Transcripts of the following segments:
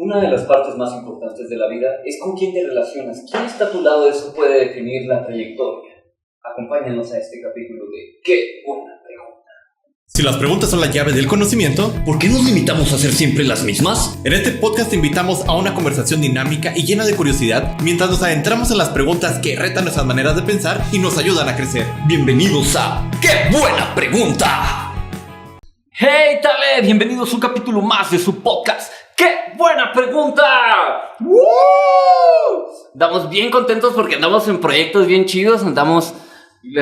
Una de las partes más importantes de la vida es con quién te relacionas. ¿Quién está a tu lado? Eso puede definir la trayectoria. Acompáñanos a este capítulo de ¡Qué buena pregunta! Si las preguntas son la llave del conocimiento, ¿por qué nos limitamos a hacer siempre las mismas? En este podcast te invitamos a una conversación dinámica y llena de curiosidad mientras nos adentramos en las preguntas que retan nuestras maneras de pensar y nos ayudan a crecer. Bienvenidos a ¡Qué buena pregunta! ¡Hey, Tale! Bienvenidos a un capítulo más de su podcast. ¡Qué buena pregunta! ¡Woo! Estamos bien contentos porque andamos en proyectos bien chidos. Andamos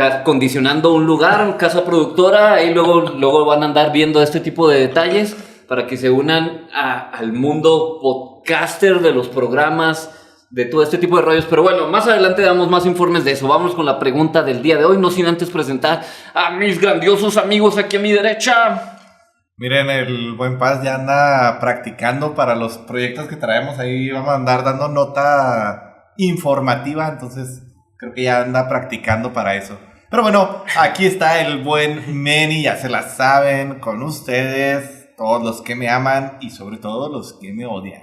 acondicionando un lugar, casa productora. Y luego van a andar viendo este tipo de detalles para que se unan al mundo podcaster de los programas, de todo este tipo de rollos. Pero bueno, más adelante damos más informes de eso. Vamos con la pregunta del día de hoy, no sin antes presentar a mis grandiosos amigos aquí a mi derecha. Miren, el buen Paz ya anda practicando para los proyectos que traemos. Ahí vamos a andar dando nota informativa, entonces creo que ya anda practicando para eso. Pero bueno, aquí está el buen Meni, ya se la saben, con ustedes, todos los que me aman y sobre todo los que me odian.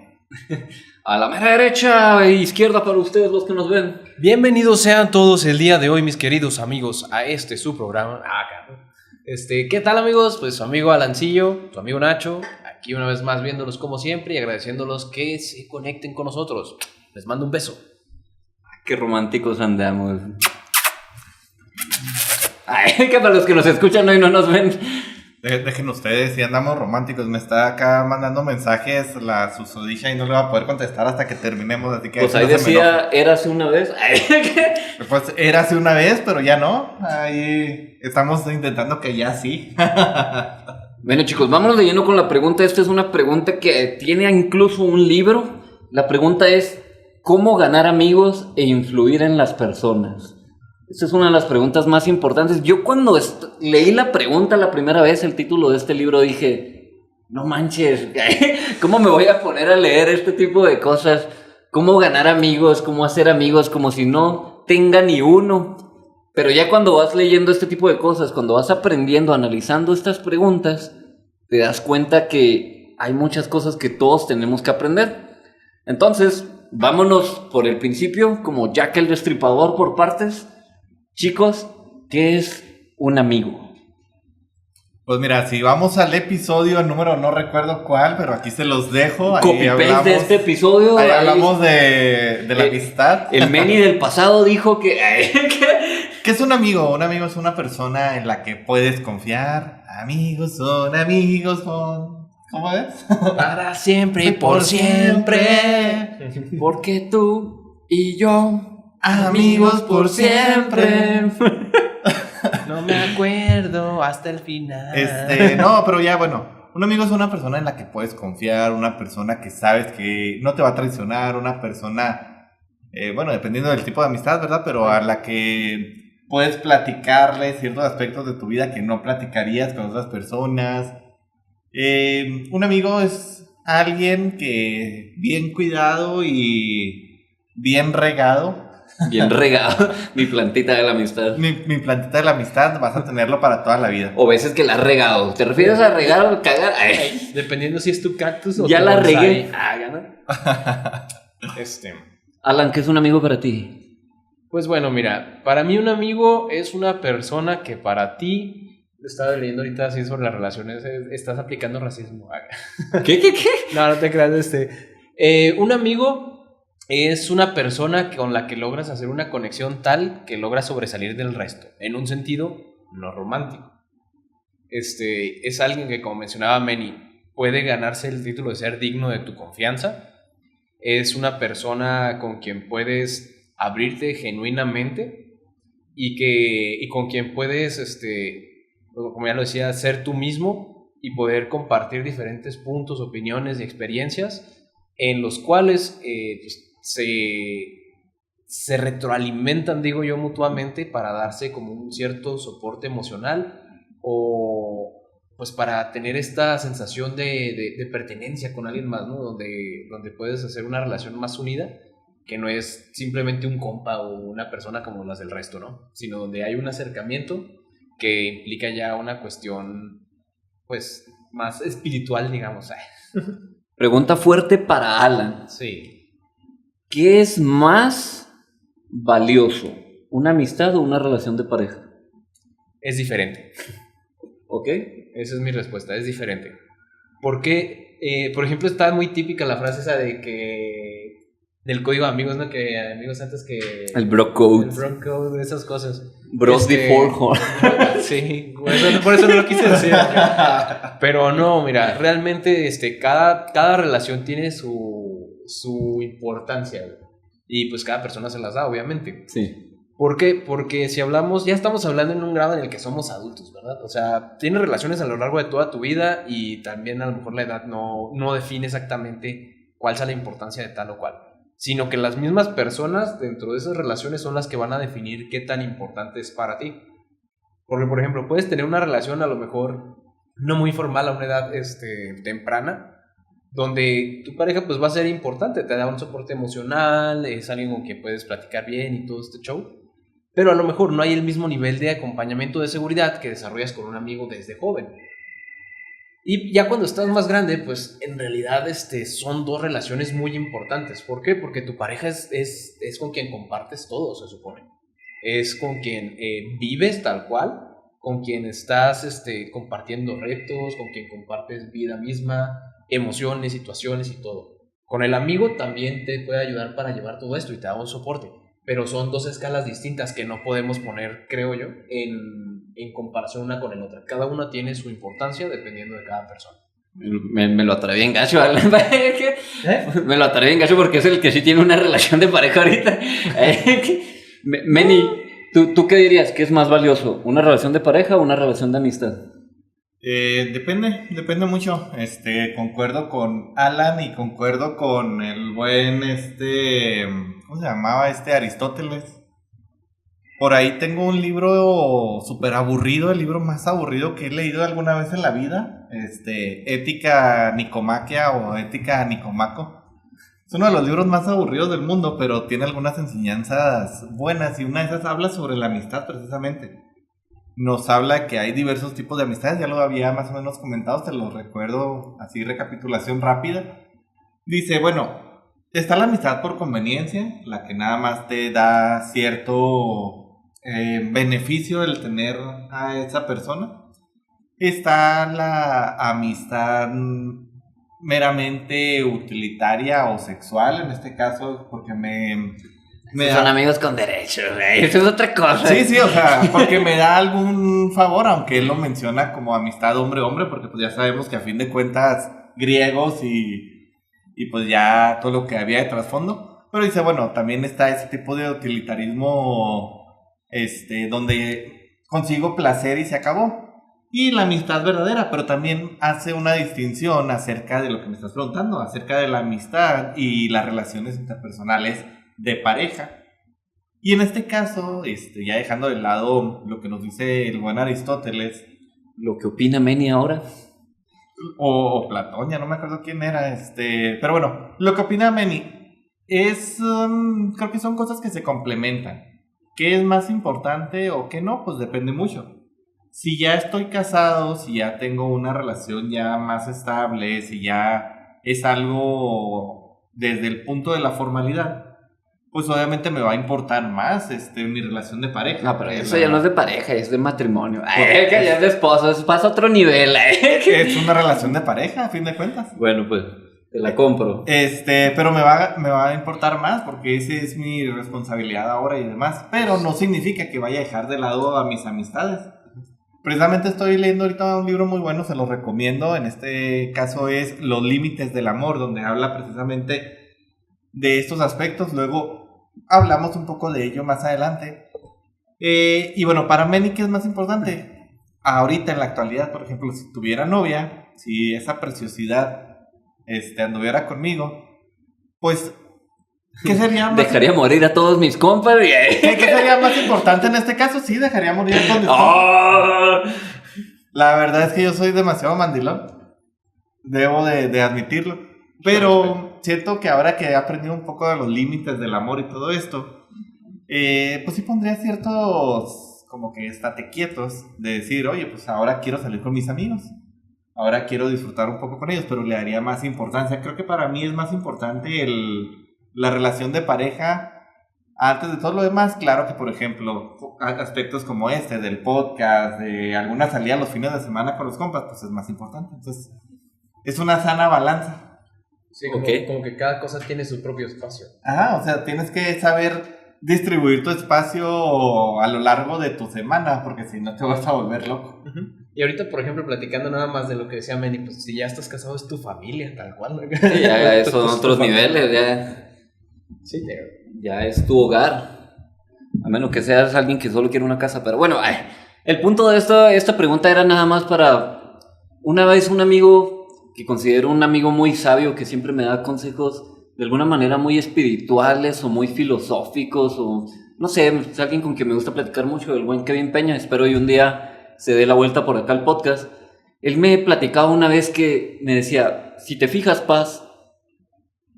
A la mera derecha e izquierda para ustedes los que nos ven. Bienvenidos sean todos el día de hoy, mis queridos amigos, a su programa. ¿Qué tal, amigos? Pues su amigo Alancillo, su amigo Nacho, aquí una vez más viéndolos como siempre y agradeciéndolos que se conecten con nosotros. Les mando un beso. Qué románticos andamos. Ay, que para los que nos escuchan hoy no nos ven. Dejen ustedes, si andamos románticos. Me está acá mandando mensajes la susodicha y no le va a poder contestar hasta que terminemos. Así que pues ahí decía, érase una vez. Pues érase una vez, pero ya no. Ahí estamos intentando que ya sí. Bueno, chicos, vámonos de lleno con la pregunta. Esta es una pregunta que tiene incluso un libro. La pregunta es: ¿cómo ganar amigos e influir en las personas? Esta es una de las preguntas más importantes. Yo cuando leí la pregunta la primera vez, el título de este libro, dije, no manches, ¿cómo me voy a poner a leer este tipo de cosas? ¿Cómo ganar amigos? ¿Cómo hacer amigos? Como si no tenga ni uno. Pero ya cuando vas leyendo este tipo de cosas, cuando vas aprendiendo, analizando estas preguntas, te das cuenta que hay muchas cosas que todos tenemos que aprender. Entonces, vámonos por el principio, como Jack el Destripador por partes. Chicos, ¿qué es un amigo? Pues mira, si vamos al episodio, el número no recuerdo cuál, pero aquí se los dejo. Copy-paste de este episodio. Ahí hablamos de la amistad. El Meni del pasado dijo que... ¿Qué es un amigo? Un amigo es una persona en la que puedes confiar. Amigos son amigos con... ¿Cómo es? Para siempre y por siempre. Porque tú y yo... amigos por siempre. No me acuerdo hasta el final. No, pero ya bueno, un amigo es una persona en la que puedes confiar, una persona que sabes que no te va a traicionar, una persona, bueno, dependiendo del tipo de amistad, ¿verdad? Pero a la que puedes platicarle ciertos aspectos de tu vida que no platicarías con otras personas. Un amigo es alguien que bien cuidado y bien regado. Bien regado, mi plantita de la amistad. Mi plantita de la amistad vas a tenerlo para toda la vida. O veces que la has regado. ¿Te refieres a regar o cagar? Ay. Dependiendo si es tu cactus o ya tu la bonsai. regué. ¿No? Alan, ¿qué es un amigo para ti? Pues bueno, mira, para mí un amigo es una persona que para ti... Estaba leyendo ahorita así sobre las relaciones. Estás aplicando racismo. ¿Qué? No te creas. Un amigo es una persona con la que logras hacer una conexión tal que logras sobresalir del resto, en un sentido no romántico. Es alguien que, como mencionaba Meni, puede ganarse el título de ser digno de tu confianza. Es una persona con quien puedes abrirte genuinamente y con quien puedes, como ya lo decía, ser tú mismo y poder compartir diferentes puntos, opiniones y experiencias en los cuales pues, se retroalimentan, digo yo, mutuamente para darse como un cierto soporte emocional o pues para tener esta sensación de pertenencia con alguien más, ¿no? Donde puedes hacer una relación más unida, que no es simplemente un compa o una persona como las del resto, ¿no? Sino donde hay un acercamiento que implica ya una cuestión pues más espiritual, digamos. Pregunta fuerte para Alan. Sí. ¿Qué es más valioso? ¿Una amistad o una relación de pareja? Es diferente. ¿Ok? Esa es mi respuesta, es diferente. Porque, por ejemplo, está muy típica la frase esa de que... del código de amigos, ¿no? Que amigos antes que... El bro code. El bro code, esas cosas. Bros before horn. Sí, por eso no lo quise decir. Pero no, mira, realmente cada relación tiene su importancia. Y pues cada persona se las da, obviamente. Sí. ¿Por qué? Porque si hablamos, ya estamos hablando en un grado en el que somos adultos, ¿verdad? O sea, tienes relaciones a lo largo de toda tu vida y también a lo mejor la edad no define exactamente cuál sea la importancia de tal o cual, sino que las mismas personas dentro de esas relaciones son las que van a definir qué tan importante es para ti. Porque, por ejemplo, puedes tener una relación a lo mejor no muy formal a una edad temprana, donde tu pareja pues va a ser importante, te da un soporte emocional, es alguien con quien puedes platicar bien y todo este show. Pero a lo mejor no hay el mismo nivel de acompañamiento de seguridad que desarrollas con un amigo desde joven. Y ya cuando estás más grande, pues en realidad son dos relaciones muy importantes. ¿Por qué? Porque tu pareja es con quien compartes todo, se supone. Es con quien vives tal cual, con quien estás compartiendo retos, con quien compartes vida misma, emociones, situaciones y todo. Con el amigo también te puede ayudar para llevar todo esto y te da un soporte. Pero son dos escalas distintas que no podemos poner, creo yo, en comparación una con la otra. Cada una tiene su importancia dependiendo de cada persona. Me lo atreví en gacho, Alan. Me lo atreví en gacho porque es el que sí tiene una relación de pareja ahorita. Meni, ¿tú qué dirías? ¿Qué es más valioso? ¿Una relación de pareja o una relación de amistad? Depende mucho. Concuerdo con Alan y concuerdo con el buen ¿cómo se llamaba? Aristóteles. Por ahí tengo un libro súper aburrido, el libro más aburrido que he leído alguna vez en la vida. Ética Nicomaquia o Ética Nicomaco. Es uno de los libros más aburridos del mundo, pero tiene algunas enseñanzas buenas y una de esas habla sobre la amistad precisamente. Nos habla que hay diversos tipos de amistades, ya lo había más o menos comentado, te lo recuerdo así, recapitulación rápida. Dice, bueno, está la amistad por conveniencia, la que nada más te da cierto beneficio el tener a esa persona. Está la amistad meramente utilitaria o sexual, en este caso, porque son amigos con derecho, güey. Eso es otra cosa. Sí, o sea, porque me da algún favor, aunque él lo menciona como amistad hombre-hombre, porque pues ya sabemos que a fin de cuentas griegos y pues ya todo lo que había de trasfondo. Pero dice, bueno, también está ese tipo de utilitarismo, donde consigo placer y se acabó. Y la amistad verdadera, pero también hace una distinción acerca de lo que me estás preguntando, acerca de la amistad y las relaciones interpersonales de pareja. Y en este caso, ya dejando de lado lo que nos dice el buen Aristóteles, lo que opina Meni ahora, o Platón, ya no me acuerdo quién era, pero bueno, lo que opina Meni es, creo que son cosas que se complementan. ¿Qué es más importante o qué no? Pues depende mucho. Si ya estoy casado, si ya tengo una relación ya más estable, si ya es algo desde el punto de la formalidad, pues obviamente me va a importar más mi relación de pareja. No, pero eso ya no es de pareja, es de matrimonio. Que ya es de esposo, pasa a otro nivel. Es una relación de pareja, a fin de cuentas. Bueno, pues, te la compro. Pero me va a importar más porque esa es mi responsabilidad ahora y demás. Pero no significa que vaya a dejar de lado a mis amistades. Precisamente estoy leyendo ahorita un libro muy bueno, se lo recomiendo. En este caso es Los Límites del Amor, donde habla precisamente de estos aspectos. Luego hablamos un poco de ello más adelante. Y bueno, para Meni, ¿qué es más importante? Ahorita en la actualidad, por ejemplo, si tuviera novia, si esa preciosidad anduviera conmigo, pues ¿qué sería más? Dejaría morir a todos mis compas. ¿Qué sería más importante en este caso? Sí, dejaría morir a todos mis compas. La verdad es que yo soy demasiado mandilón. Debo de admitirlo. Pero siento que ahora que he aprendido un poco de los límites del amor y todo esto, pues sí pondría ciertos, como que estate quietos, de decir, oye, pues ahora quiero salir con mis amigos. ahora quiero disfrutar un poco con ellos, pero le daría más importancia. Creo que para mí es más importante la relación de pareja antes de todo lo demás. Claro que, por ejemplo, aspectos como este, del podcast, de alguna salida los fines de semana con los compas, pues es más importante. Entonces, es una sana balanza. Sí, como, Ok. como que cada cosa tiene su propio espacio. Ajá, o sea, tienes que saber distribuir tu espacio a lo largo de tu semana, porque si no te vas a volver loco. Y ahorita, por ejemplo, platicando nada más de lo que decía Manny, pues si ya estás casado es tu familia, tal cual. Sí, ya son Pues, otros tu familia. niveles, ya, Sí, ya es tu hogar. A menos que seas alguien que solo quiere una casa. Pero bueno, el punto de esta pregunta era nada más para... Una vez un amigo que considero un amigo muy sabio, que siempre me da consejos de alguna manera muy espirituales o muy filosóficos, o no sé, es alguien con quien me gusta platicar mucho, el buen Kevin Peña. Espero hoy un día se dé la vuelta por acá al podcast. Él me platicaba una vez que me decía, si te fijas, Paz,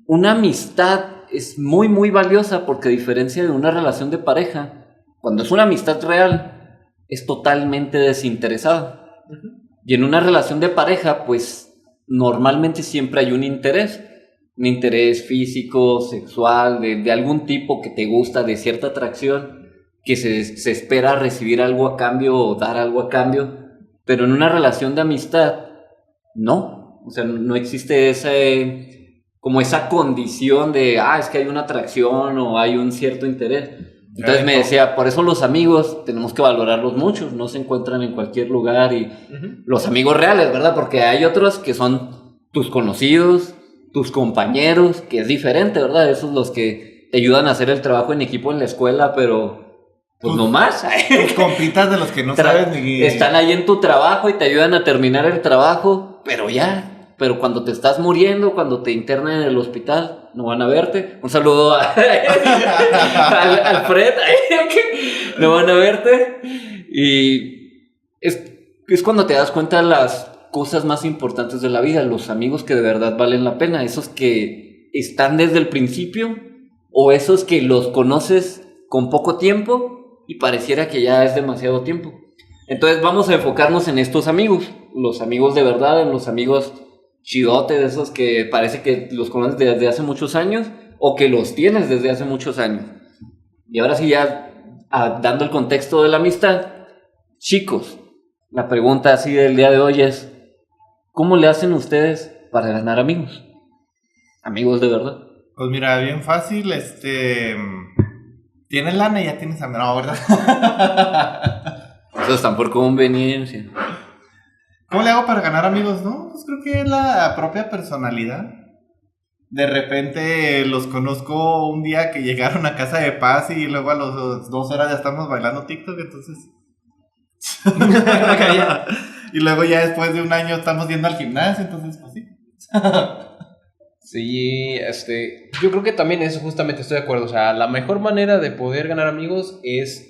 una amistad es muy muy valiosa, porque a diferencia de una relación de pareja, cuando es una amistad real, es totalmente desinteresada. Y en una relación de pareja, pues normalmente siempre hay un interés físico, sexual, de algún tipo que te gusta, de cierta atracción, que se espera recibir algo a cambio o dar algo a cambio. Pero en una relación de amistad, no. O sea, no existe como esa condición de, es que hay una atracción o hay un cierto interés. Entonces me decía, por eso los amigos tenemos que valorarlos mucho, no se encuentran en cualquier lugar, y los amigos reales, ¿verdad? Porque hay otros que son tus conocidos, tus compañeros, que es diferente, ¿verdad? Esos los que te ayudan a hacer el trabajo en equipo en la escuela, pero pues no más. Tus compitas de los que no sabes ni... Están ahí en tu trabajo y te ayudan a terminar el trabajo, pero ya. Pero cuando te estás muriendo, cuando te internan en el hospital, no van a verte. Un saludo al Fred, no van a verte. Y es cuando te das cuenta de las cosas más importantes de la vida, los amigos que de verdad valen la pena, esos que están desde el principio, o esos que los conoces con poco tiempo y pareciera que ya es demasiado tiempo. Entonces vamos a enfocarnos en estos amigos, los amigos de verdad, en los amigos chidotes, de esos que parece que los conoces desde hace muchos años o que los tienes desde hace muchos años. Y ahora sí, ya dando el contexto de la amistad, chicos, la pregunta así del día de hoy es, ¿cómo le hacen ustedes para ganar amigos? Amigos de verdad. Pues mira, bien fácil, tienes lana y ya tienes amigos, no, ¿verdad? Eso están por conveniencia. ¿Cómo le hago para ganar amigos? No, pues creo que es la propia personalidad. De repente los conozco un día que llegaron a casa de Paz y luego a las 2 horas ya estamos bailando TikTok, entonces... Y luego ya después de un año estamos yendo al gimnasio, entonces pues sí. Sí, yo creo que también eso, justamente estoy de acuerdo. O sea, la mejor manera de poder ganar amigos es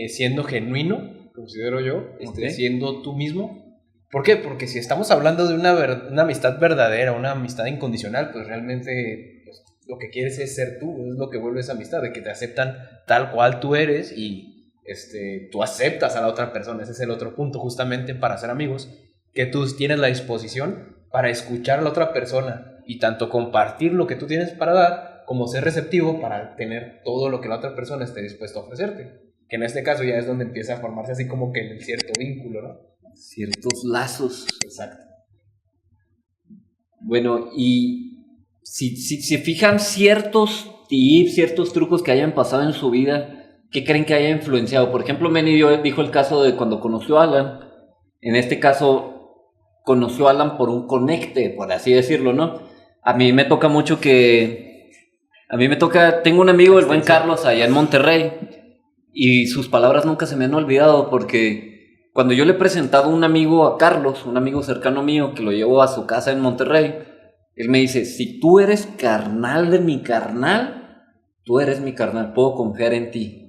siendo genuino, considero yo, Okay. siendo tú mismo. ¿Por qué? Porque si estamos hablando de una amistad verdadera, una amistad incondicional, pues realmente pues, lo que quieres es ser tú, es lo que vuelve esa amistad, de que te aceptan tal cual tú eres y tú aceptas a la otra persona. Ese es el otro punto, justamente para ser amigos, que tú tienes la disposición para escuchar a la otra persona y tanto compartir lo que tú tienes para dar, como ser receptivo para tener todo lo que la otra persona esté dispuesta a ofrecerte. Que en este caso ya es donde empieza a formarse así como que el cierto vínculo, ¿no? Ciertos lazos. Exacto. Bueno, y si se fijan ciertos tips, ciertos trucos que hayan pasado en su vida, ¿qué creen que haya influenciado? Por ejemplo, Manny dijo el caso de cuando conoció a Alan. En este caso, conoció a Alan por un conecte, por así decirlo, ¿no? A mí me toca mucho tengo un amigo, el buen Carlos, allá en Monterrey, y sus palabras nunca se me han olvidado, porque cuando yo le he presentado a un amigo a Carlos, un amigo cercano mío, que lo llevo a su casa en Monterrey, él me dice, si tú eres carnal de mi carnal, tú eres mi carnal, puedo confiar en ti.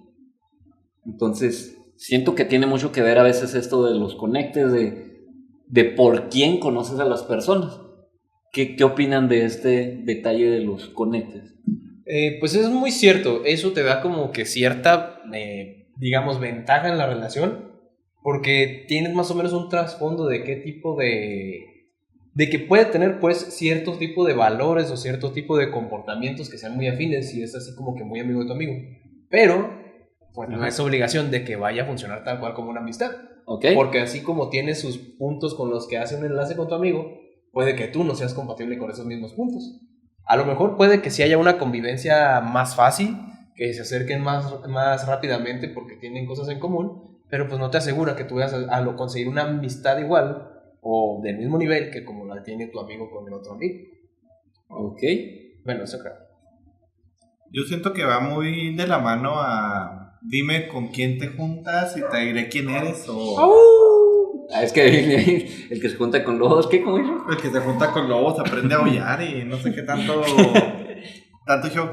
Entonces, siento que tiene mucho que ver a veces esto de los conectes, de por quién conoces a las personas. ¿Qué opinan de este detalle de los conectes? Pues es muy cierto, eso te da como que cierta, digamos, ventaja en la relación, porque tienes más o menos un trasfondo de qué tipo de de que puede tener pues cierto tipo de valores o cierto tipo de comportamientos que sean muy afines si es así como que muy amigo de tu amigo. Pero pues no es obligación de que vaya a funcionar tal cual como una amistad. Ok. Porque así como tienes sus puntos con los que hace un enlace con tu amigo, puede que tú no seas compatible con esos mismos puntos. A lo mejor puede que sí haya una convivencia más fácil, que se acerquen más rápidamente porque tienen cosas en común, pero pues no te asegura que tú vayas a conseguir una amistad igual o del mismo nivel que como la tiene tu amigo con el otro amigo. Ok. Bueno, eso creo. Yo siento que va muy de la mano a dime con quién te juntas y te diré quién eres o Es que el que se junta con lobos, ¿qué? ¿Cómo dijo? el que se junta con lobos aprende a aullar y no sé qué tanto show.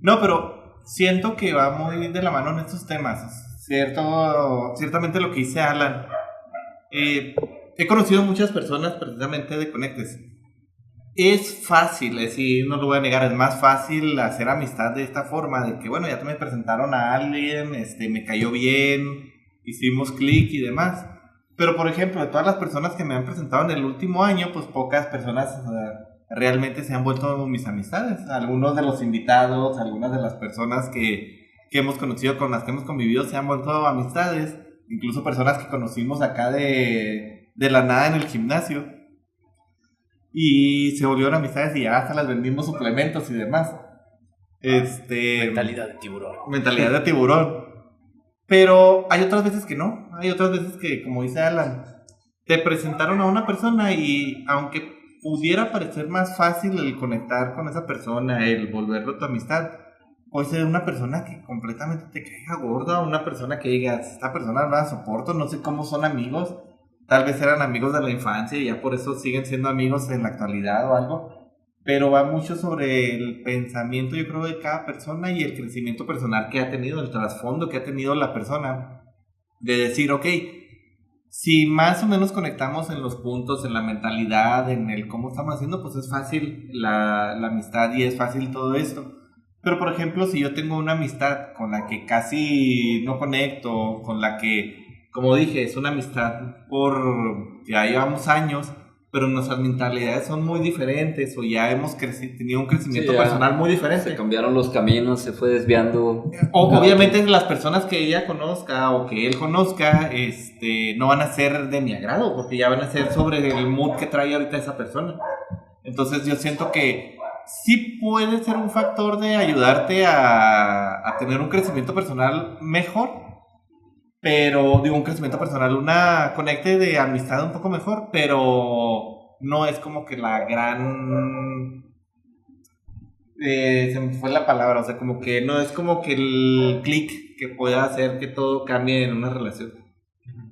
No, pero siento que va muy de la mano en estos temas. Ciertamente lo que dice Alan. He conocido muchas personas precisamente de Conectes. Es fácil, es decir, no lo voy a negar, es más fácil hacer amistad de esta forma, de que bueno, ya te me presentaron a alguien, me cayó bien, hicimos clic y demás. Pero por ejemplo, de todas las personas que me han presentado en el último año, pues pocas personas realmente se han vuelto mis amistades. Algunos de los invitados, algunas de las personas que hemos conocido, con las que hemos convivido, se han vuelto amistades. Incluso personas que conocimos acá de la nada en el gimnasio. Y se volvieron amistades y ya hasta las vendimos suplementos y demás. Mentalidad de tiburón. Mentalidad de tiburón. Pero hay otras veces que no. Hay otras veces que, como dice Alan, te presentaron a una persona y aunque pudiera parecer más fácil el conectar con esa persona, el volverlo tu amistad, puede ser una persona que completamente te caiga gorda, una persona que digas, esta persona no la soporto, no sé cómo son amigos. Tal vez eran amigos de la infancia y ya por eso siguen siendo amigos en la actualidad o algo. Pero va mucho sobre el pensamiento, yo creo, de cada persona y el crecimiento personal que ha tenido, el trasfondo que ha tenido la persona. De decir, ok, si más o menos conectamos en los puntos, en la mentalidad, en el cómo estamos haciendo, pues es fácil la amistad y es fácil todo esto. Pero por ejemplo, si yo tengo una amistad con la que casi no conecto, con la que, como dije, es una amistad ya llevamos años, pero nuestras mentalidades son muy diferentes o ya hemos tenido un crecimiento personal muy diferente. Se cambiaron los caminos, se fue desviando. Obviamente las personas que ella conozca o que él conozca no van a ser de mi agrado, porque ya van a ser sobre el mood que trae ahorita esa persona. Entonces yo siento que sí puede ser un factor de ayudarte a tener un crecimiento personal mejor, pero digo un crecimiento personal, una conecte de amistad un poco mejor, pero no es como que la gran... se me fue la palabra, o sea, como que no es como que el clic que pueda hacer que todo cambie en una relación.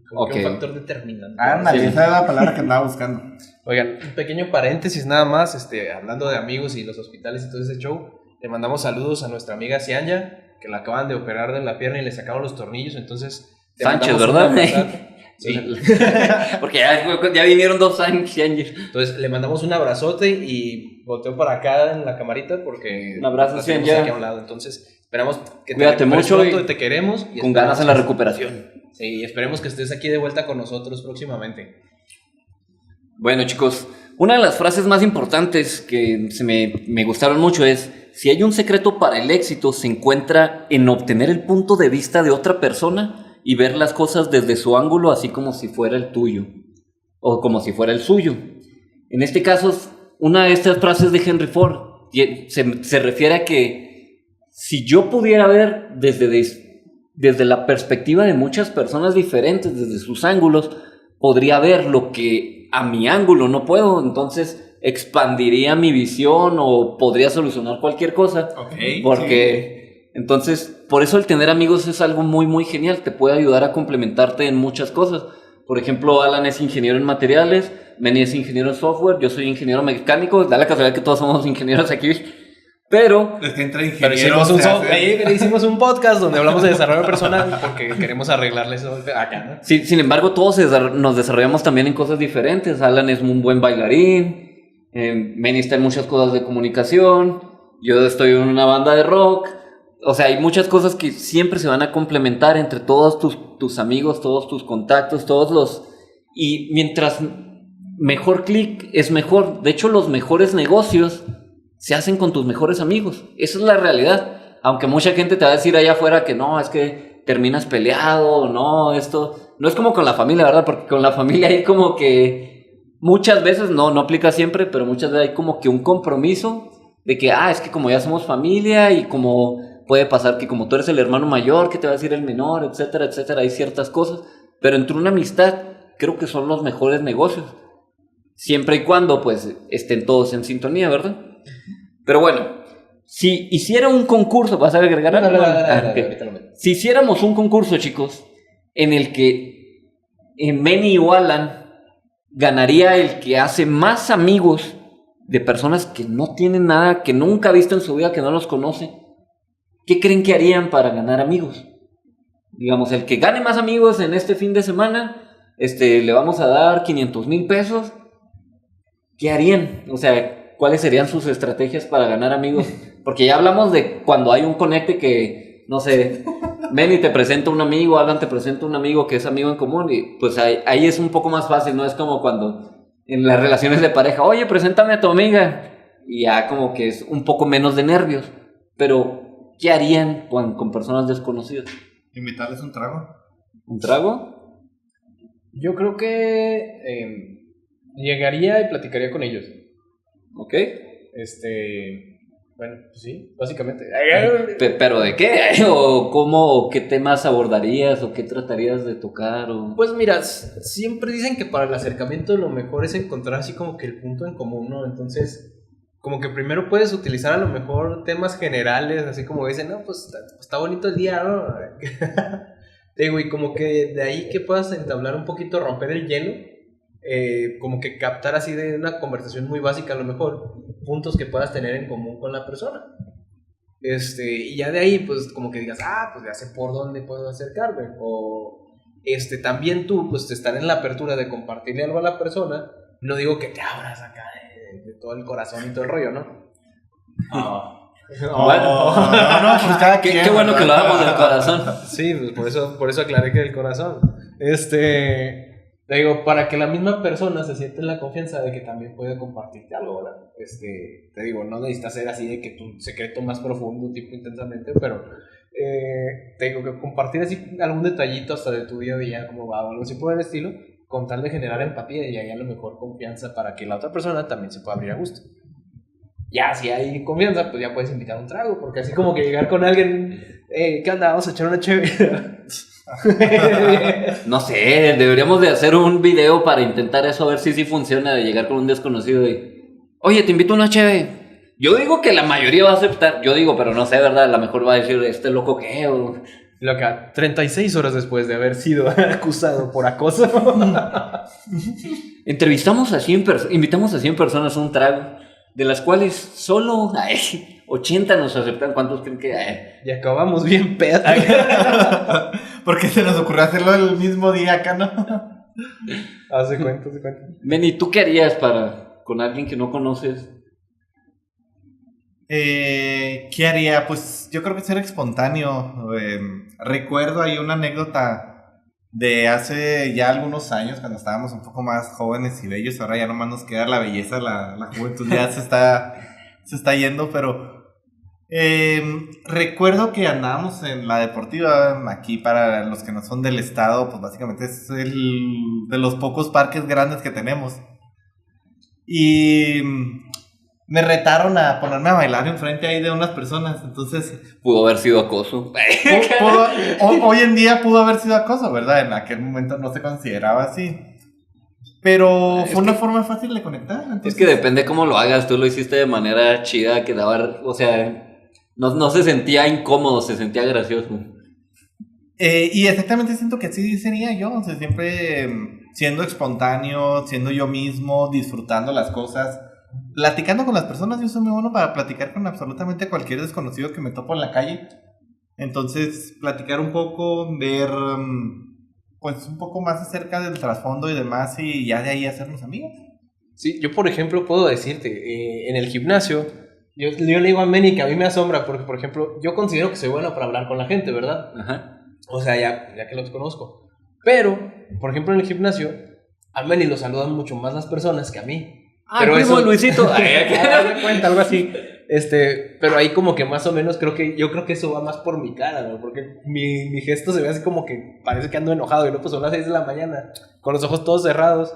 Como que un factor determinante. Ándale, esa es la palabra que andaba buscando. Oigan, un pequeño paréntesis nada más, hablando de amigos y los hospitales y todo ese show, le mandamos saludos a nuestra amiga Cianya, que la acaban de operar de la pierna y le sacaron los tornillos, entonces... Sánchez, ¿verdad? Sí. Porque ya vinieron 2 años. Entonces le mandamos un abrazote y volteo para acá en la camarita porque... Un abrazo, Cianya. Aquí a un lado. Entonces esperamos que cuídate mucho pronto y te queremos. Y con ganas en la recuperación. Sí, esperemos que estés aquí de vuelta con nosotros próximamente. Bueno, chicos, una de las frases más importantes que me gustaron mucho es: si hay un secreto para el éxito, se encuentra en obtener el punto de vista de otra persona y ver las cosas desde su ángulo, así como si fuera el tuyo o como si fuera el suyo. En este caso, una de estas frases de Henry Ford se refiere a que si yo pudiera ver desde la perspectiva de muchas personas diferentes, desde sus ángulos, podría ver lo que a mi ángulo no puedo, entonces expandiría mi visión o podría solucionar cualquier cosa. Okay, porque... Sí. Entonces, por eso el tener amigos es algo muy, muy genial. Te puede ayudar a complementarte en muchas cosas. Por ejemplo, Alan es ingeniero en materiales, Benny es ingeniero en software, yo soy ingeniero mecánico. Da la casualidad que todos somos ingenieros aquí. Pero es que entre ingenieros hicimos un podcast donde hablamos de desarrollo personal porque queremos arreglarle eso acá, ¿no? Sí, sin embargo, todos nos desarrollamos también en cosas diferentes. Alan es un buen bailarín, Benny está en muchas cosas de comunicación, yo estoy en una banda de rock. O sea, hay muchas cosas que siempre se van a complementar entre todos tus amigos, todos tus contactos, y mientras mejor clic es mejor. De hecho, los mejores negocios se hacen con tus mejores amigos. Esa es la realidad. Aunque mucha gente te va a decir allá afuera que no, es que terminas peleado, no, esto... No es como con la familia, ¿verdad? Porque con la familia hay como que... Muchas veces, no aplica siempre, pero muchas veces hay como que un compromiso de que, es que como ya somos familia y como puede pasar que como tú eres el hermano mayor, que te va a decir el menor, etcétera, etcétera, hay ciertas cosas. Pero entre una amistad, creo que son los mejores negocios. Siempre y cuando, pues, estén todos en sintonía, ¿verdad? Pero bueno, si hiciera un concurso, ¿vas a agregar algo? Si hiciéramos un concurso, chicos, en el que Benny o Alan ganaría el que hace más amigos de personas que no tienen nada, que nunca ha visto en su vida, que no los conoce, ¿qué creen que harían para ganar amigos? Digamos, el que gane más amigos en este fin de semana, le vamos a dar 500,000 pesos. ¿Qué harían? O sea, ¿cuáles serían sus estrategias para ganar amigos? Porque ya hablamos de cuando hay un conecte que, no sé, Benny te presenta un amigo, Alan te presenta un amigo que es amigo en común, y pues ahí es un poco más fácil, no es como cuando en las relaciones de pareja, oye, preséntame a tu amiga, y ya como que es un poco menos de nervios. Pero, ¿qué harían con personas desconocidas? Invitarles un trago. ¿Un trago? Yo creo que llegaría y platicaría con ellos. ¿Ok? Bueno, pues sí, básicamente. ¿Pero de qué? ¿O cómo? ¿O qué temas abordarías? ¿O qué tratarías de tocar? ¿O? Pues mira, siempre dicen que para el acercamiento lo mejor es encontrar así como que el punto en común, ¿no? Entonces, como que primero puedes utilizar a lo mejor temas generales, así como dicen, no, pues está bonito el día, ¿no? Te digo, y como que de ahí que puedas entablar un poquito, romper el hielo. Como que captar así de una conversación muy básica a lo mejor puntos que puedas tener en común con la persona, y ya de ahí pues como que digas, pues ya sé por dónde puedo acercarme, o también tú pues estar en la apertura de compartirle algo a la persona. No digo que te abras acá de todo el corazón y todo el rollo, ¿no? Bueno, no, pues cada qué bueno que lo hagamos del corazón. Sí, pues por eso aclaré que del corazón. Te digo, para que la misma persona se sienta en la confianza de que también puede compartirte algo, ¿verdad? Te digo, no necesitas ser así de que tu secreto más profundo, tipo intensamente, pero te digo que compartir así algún detallito hasta de tu día a día, como va, o algo así por el estilo, con tal de generar empatía y ahí a lo mejor confianza para que la otra persona también se pueda abrir a gusto. Ya, si hay confianza, pues ya puedes invitar un trago, porque así como que llegar con alguien, ¿qué onda? Vamos a echar una chévere. No sé, deberíamos de hacer un video para intentar eso, a ver si sí funciona, de llegar con un desconocido y, oye, te invito a una chévere. Yo digo que la mayoría va a aceptar, pero no sé, ¿verdad? A lo mejor va a decir, loco qué, o... Loca, 36 horas después de haber sido acusado por acoso. Invitamos a 100 personas a un trago, de las cuales solo 80 nos aceptan. ¿Cuántos creen que hay? Y acabamos bien pedo. Porque se nos ocurrió hacerlo el mismo día acá, ¿no? Hace cuenta. Benny, ¿tú qué harías con alguien que no conoces? ¿Qué haría? Pues yo creo que ser espontáneo. Recuerdo ahí una anécdota de hace ya algunos años, cuando estábamos un poco más jóvenes y bellos. Ahora ya nomás nos queda la belleza, la juventud ya se está yendo, pero recuerdo que andábamos en la deportiva. Aquí, para los que no son del estado, pues básicamente es de los pocos parques grandes que tenemos. Y me retaron a ponerme a bailar enfrente ahí de unas personas. Entonces pudo haber sido acoso. Hoy en día pudo haber sido acoso, ¿verdad? En aquel momento no se consideraba así, pero fue una forma fácil de conectar. Entonces... Es que depende cómo lo hagas. Tú lo hiciste de manera chida, que daba, o sea, no se sentía incómodo, se sentía gracioso. Y exactamente siento que así sería yo. O sea, siempre siendo espontáneo, siendo yo mismo, disfrutando las cosas, platicando con las personas. Yo soy muy bueno para platicar con absolutamente cualquier desconocido que me topo en la calle. Entonces, platicar un poco, ver pues un poco más acerca del trasfondo y demás, y ya de ahí hacernos amigos. Sí, yo por ejemplo puedo decirte, en el gimnasio, yo le digo a Benny que a mí me asombra, porque por ejemplo, yo considero que soy bueno para hablar con la gente, ¿verdad? Ajá. O sea, ya que los conozco. Pero, por ejemplo, en el gimnasio, A Manny lo saludan mucho más las personas que a mí. Pero primo eso... Luisito. Dame cuenta, algo así. Pero ahí como que más o menos yo creo que eso va más por mi cara, ¿no? Porque mi gesto se ve así como que parece que ando enojado y no, pues son las 6 de la mañana, con los ojos todos cerrados.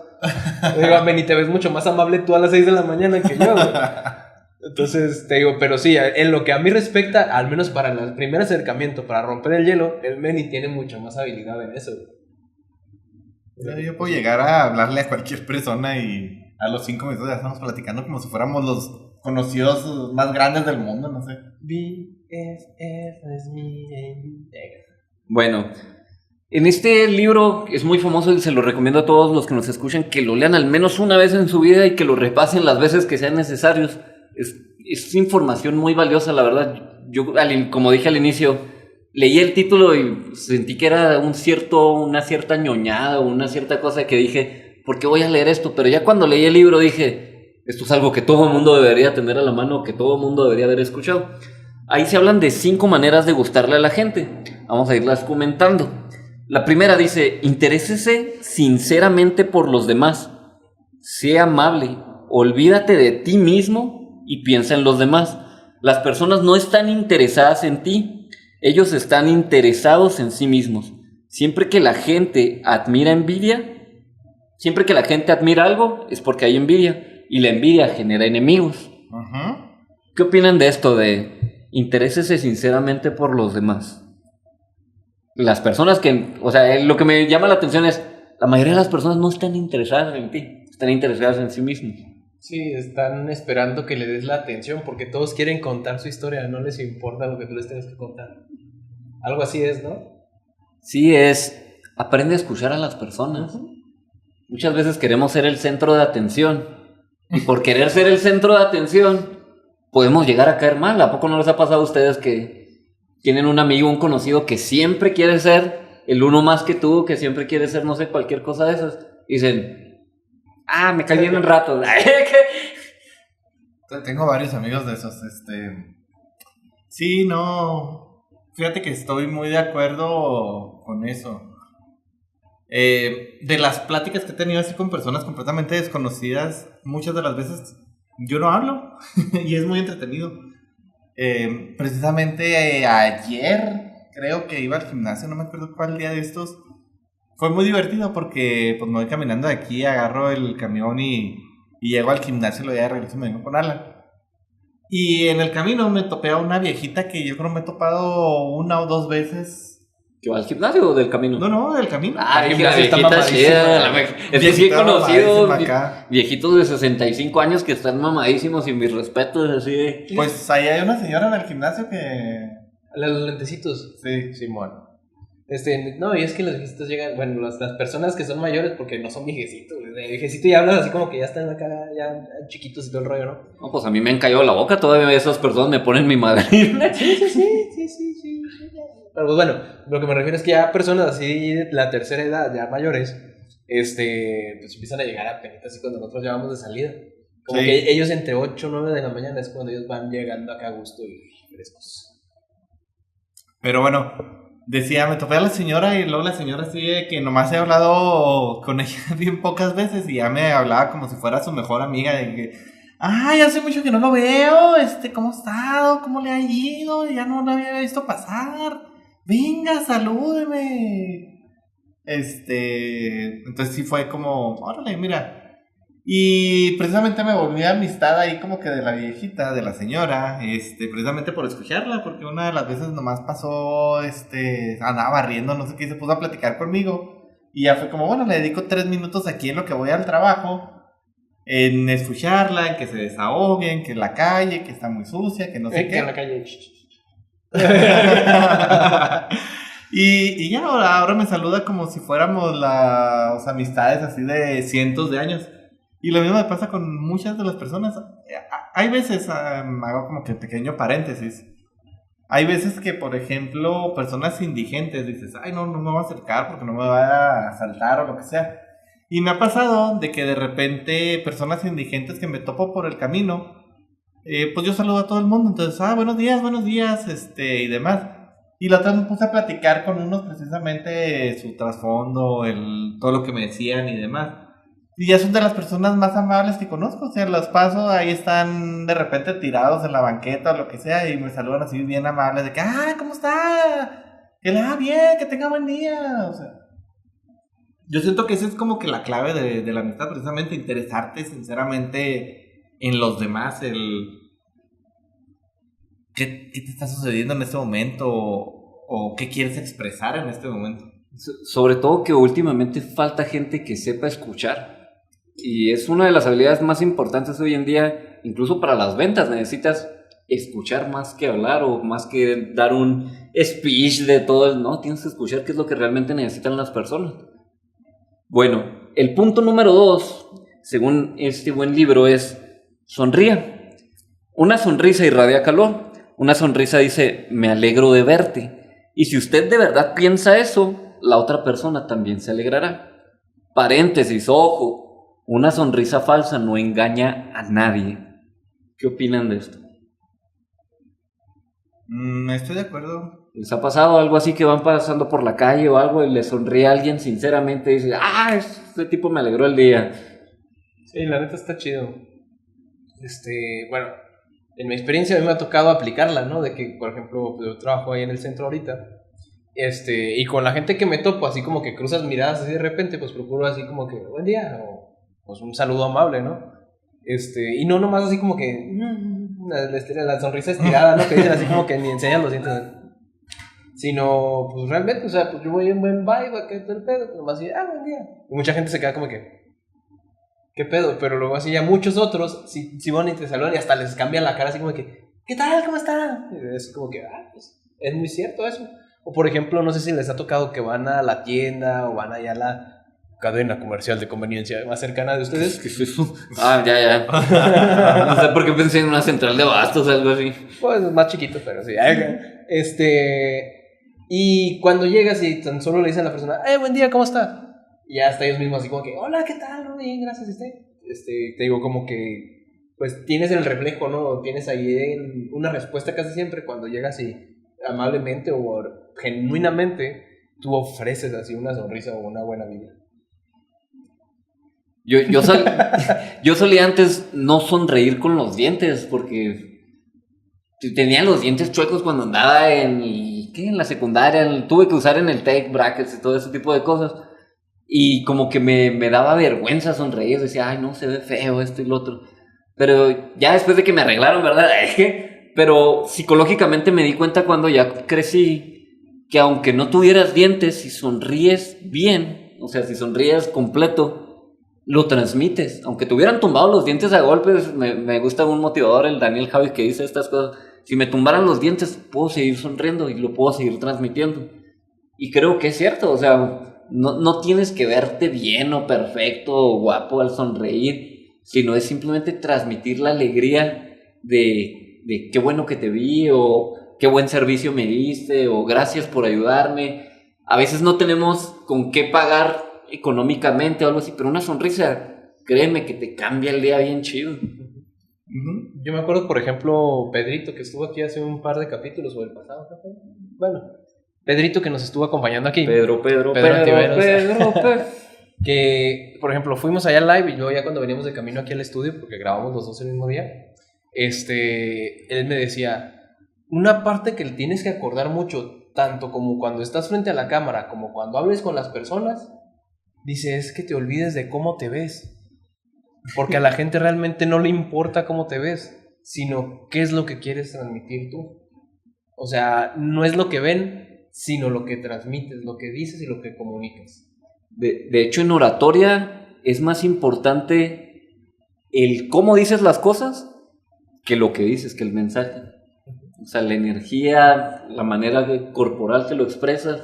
Digo, Manny, te ves mucho más amable tú a las 6 de la mañana que yo, güey. Entonces, te digo, pero sí, en lo que a mí respecta, al menos para el primer acercamiento, para romper el hielo, el Manny tiene mucho más habilidad en eso. Yo puedo llegar a hablarle a cualquier persona y a los 5 minutos ya estamos platicando como si fuéramos los conocidos más grandes del mundo, no sé. Bueno, en este libro es muy famoso y se lo recomiendo a todos los que nos escuchan que lo lean al menos una vez en su vida y que lo repasen las veces que sean necesarios. Es información muy valiosa, la verdad. Yo, como dije al inicio, leí el título y sentí que era una cierta ñoñada o una cierta cosa que dije, ¿por qué voy a leer esto? Pero ya cuando leí el libro dije, esto es algo que todo el mundo debería tener a la mano, que todo el mundo debería haber escuchado. Ahí se hablan de 5 maneras de gustarle a la gente. Vamos a irlas comentando. La primera dice, interésese sinceramente por los demás. Sea amable, olvídate de ti mismo y piensa en los demás. Las personas no están interesadas en ti, ellos están interesados en sí mismos. Siempre que la gente admira algo, es porque hay envidia, y la envidia genera enemigos. ¿Qué opinan de esto de interésese sinceramente por los demás? Las personas lo que me llama la atención es, la mayoría de las personas no están interesadas en ti, están interesadas en sí mismos. Sí, están esperando que le des la atención porque todos quieren contar su historia, no les importa lo que tú les tengas que contar. Algo así es, ¿no? Sí, aprende a escuchar a las personas. Muchas veces queremos ser el centro de atención y por querer ser el centro de atención podemos llegar a caer mal. ¿A poco no les ha pasado a ustedes que tienen un amigo, un conocido que siempre quiere ser el uno más que tú, que siempre quiere ser, no sé, cualquier cosa de esas? Dicen, me cae bien un rato. Tengo varios amigos de esos. Sí, no. Fíjate que estoy muy de acuerdo con eso. De las pláticas que he tenido así con personas completamente desconocidas, muchas de las veces yo no hablo y es muy entretenido. Precisamente ayer creo que iba al gimnasio, no me acuerdo cuál día de estos. Fue muy divertido porque pues me voy caminando de aquí, agarro el camión y llego al gimnasio, lo ya regreso y me vengo con Alan. Y en el camino me topé a una viejita que yo creo me he topado 1 o 2 veces. ¿Que va al gimnasio o del camino? No, del camino. El gimnasio está mamadísima. Es que sí he conocido viejitos de 65 años que están mamadísimos y mis respetos, así de... Pues ahí hay una señora en el gimnasio que... Los lentecitos. Sí. Simón. No, y es que los viejitos llegan, bueno, las personas que son mayores, porque no son viejecitos, de viejecito y hablas así como que ya están acá, ya chiquitos y todo el rollo, ¿no? No, pues a mí me han callado la boca, todavía esas personas me ponen mi madrina. Sí. Pero pues bueno, lo que me refiero es que ya personas así de la tercera edad, ya mayores, pues empiezan a llegar a penitas así cuando nosotros ya vamos de salida. Como que ellos entre 8 o 9 de la mañana es cuando ellos van llegando acá a gusto y frescos. Pero bueno... Decía, me topé a la señora y luego la señora así de que nomás he hablado con ella bien pocas veces y ya me hablaba como si fuera su mejor amiga de que, hace mucho que no lo veo, ¿cómo ha estado? ¿Cómo le ha ido? Ya no lo había visto pasar. Venga, salúdeme. Entonces sí fue como, órale, mira. Y precisamente me volví a amistad ahí como que de la viejita, de la señora, precisamente por escucharla, porque una de las veces nomás pasó, andaba barriendo, no sé qué, se puso a platicar conmigo, y ya fue como, bueno, le dedico 3 minutos aquí en lo que voy al trabajo, en escucharla, en que se desahogue, en que la calle, que está muy sucia, que no sé qué. En la calle. Y ya ahora me saluda como si fuéramos las amistades así de cientos de años. Y lo mismo me pasa con muchas de las personas. Hay veces, hago como que pequeño paréntesis. Hay veces que, por ejemplo, personas indigentes dices, no me voy a acercar porque no me va a asaltar o lo que sea. Y me ha pasado de que de repente personas indigentes que me topo por el camino, pues yo saludo a todo el mundo. Entonces, buenos días, y demás. Y la otra vez me puse a platicar con unos precisamente su trasfondo, todo lo que me decían y demás. Y ya son de las personas más amables que conozco. O sea, los paso, ahí están de repente tirados en la banqueta o lo que sea. Y me saludan así bien amables. De que, ¿cómo está? Que le va bien, que tenga buen día. O sea, yo siento que esa es como que la clave de la amistad. Precisamente interesarte sinceramente en los demás. ¿Qué te está sucediendo en este momento? O qué quieres expresar en este momento. Sobre todo que últimamente falta gente que sepa escuchar. Y es una de las habilidades más importantes hoy en día, incluso para las ventas. Necesitas escuchar más que hablar o más que dar un speech de todo. No, tienes que escuchar qué es lo que realmente necesitan las personas. Bueno, el punto número 2, según este buen libro, es sonría. Una sonrisa irradia calor. Una sonrisa dice, me alegro de verte. Y si usted de verdad piensa eso, la otra persona también se alegrará. Paréntesis, ojo. Una sonrisa falsa no engaña a nadie. ¿Qué opinan de esto? Estoy de acuerdo. ¿Les ha pasado algo así que van pasando por la calle o algo y le sonríe a alguien sinceramente y dice, este tipo me alegró el día? Sí, la neta está chido. Bueno, en mi experiencia a mí me ha tocado aplicarla, ¿no? De que, por ejemplo, yo trabajo ahí en el centro ahorita. Y con la gente que me topo, así como que cruzas miradas así de repente, pues procuro así como que, buen día, o pues un saludo amable, ¿no? Y no nomás así como que la sonrisa estirada, ¿no? Que dicen así como que ni enseñan los dientes, sino, pues realmente, o sea, pues yo voy en buen vibe, ¿qué tal el pedo? Pues nomás así, buen día. Y mucha gente se queda como que, ¿qué pedo? Pero luego así ya muchos otros, si van y te saludan y hasta les cambian la cara así como que, ¿qué tal? ¿Cómo están? Y es como que, pues, es muy cierto eso. O por ejemplo, no sé si les ha tocado que van a la tienda o van allá a la cadena comercial de conveniencia más cercana de ustedes. ¿Qué es eso? Ya. No sé por qué pensé en una central de abastos o algo así. Pues más chiquito, pero sí. Y cuando llegas y tan solo le dicen a la persona, buen día, ¿cómo está? Y hasta ellos mismos así como que, hola, ¿qué tal? ¿No? Bien, gracias, te digo como que, pues tienes el reflejo, ¿no? Tienes ahí una respuesta casi siempre cuando llegas y amablemente o genuinamente tú ofreces así una sonrisa o una buena vida. Yo solía antes no sonreír con los dientes porque tenía los dientes chuecos cuando andaba en la secundaria, tuve que usar en el TEC brackets y todo ese tipo de cosas y como que me daba vergüenza sonreír, decía, no, se ve feo esto y lo otro, pero ya después de que me arreglaron, ¿verdad? Pero psicológicamente me di cuenta cuando ya crecí que aunque no tuvieras dientes, si sonríes bien, o sea, si sonríes completo, lo transmites. Aunque te hubieran tumbado los dientes a golpes, me gusta un motivador, el Daniel Javi, que dice estas cosas. Si me tumbaran los dientes, puedo seguir sonriendo y lo puedo seguir transmitiendo. Y creo que es cierto, o sea, no tienes que verte bien o perfecto o guapo al sonreír, sino es simplemente transmitir la alegría de qué bueno que te vi, o qué buen servicio me diste, o gracias por ayudarme. A veces no tenemos con qué pagar económicamente o algo así, pero una sonrisa, créeme que te cambia el día bien chido. Yo me acuerdo, por ejemplo, Pedrito, que estuvo aquí hace un par de capítulos, o el pasado, bueno, Pedrito, que nos estuvo acompañando aquí. Pedro. Que, por ejemplo, fuimos allá live y yo ya cuando veníamos de camino aquí al estudio, porque grabamos los dos el mismo día, él me decía, una parte que le tienes que acordar mucho, tanto como cuando estás frente a la cámara, como cuando hables con las personas, dice, es que te olvides de cómo te ves. Porque a la gente realmente no le importa cómo te ves, sino qué es lo que quieres transmitir tú. O sea, no es lo que ven, sino lo que transmites, lo que dices y lo que comunicas. De hecho, en oratoria es más importante el cómo dices las cosas que lo que dices, que el mensaje. O sea, la energía, la manera corporal que lo expresas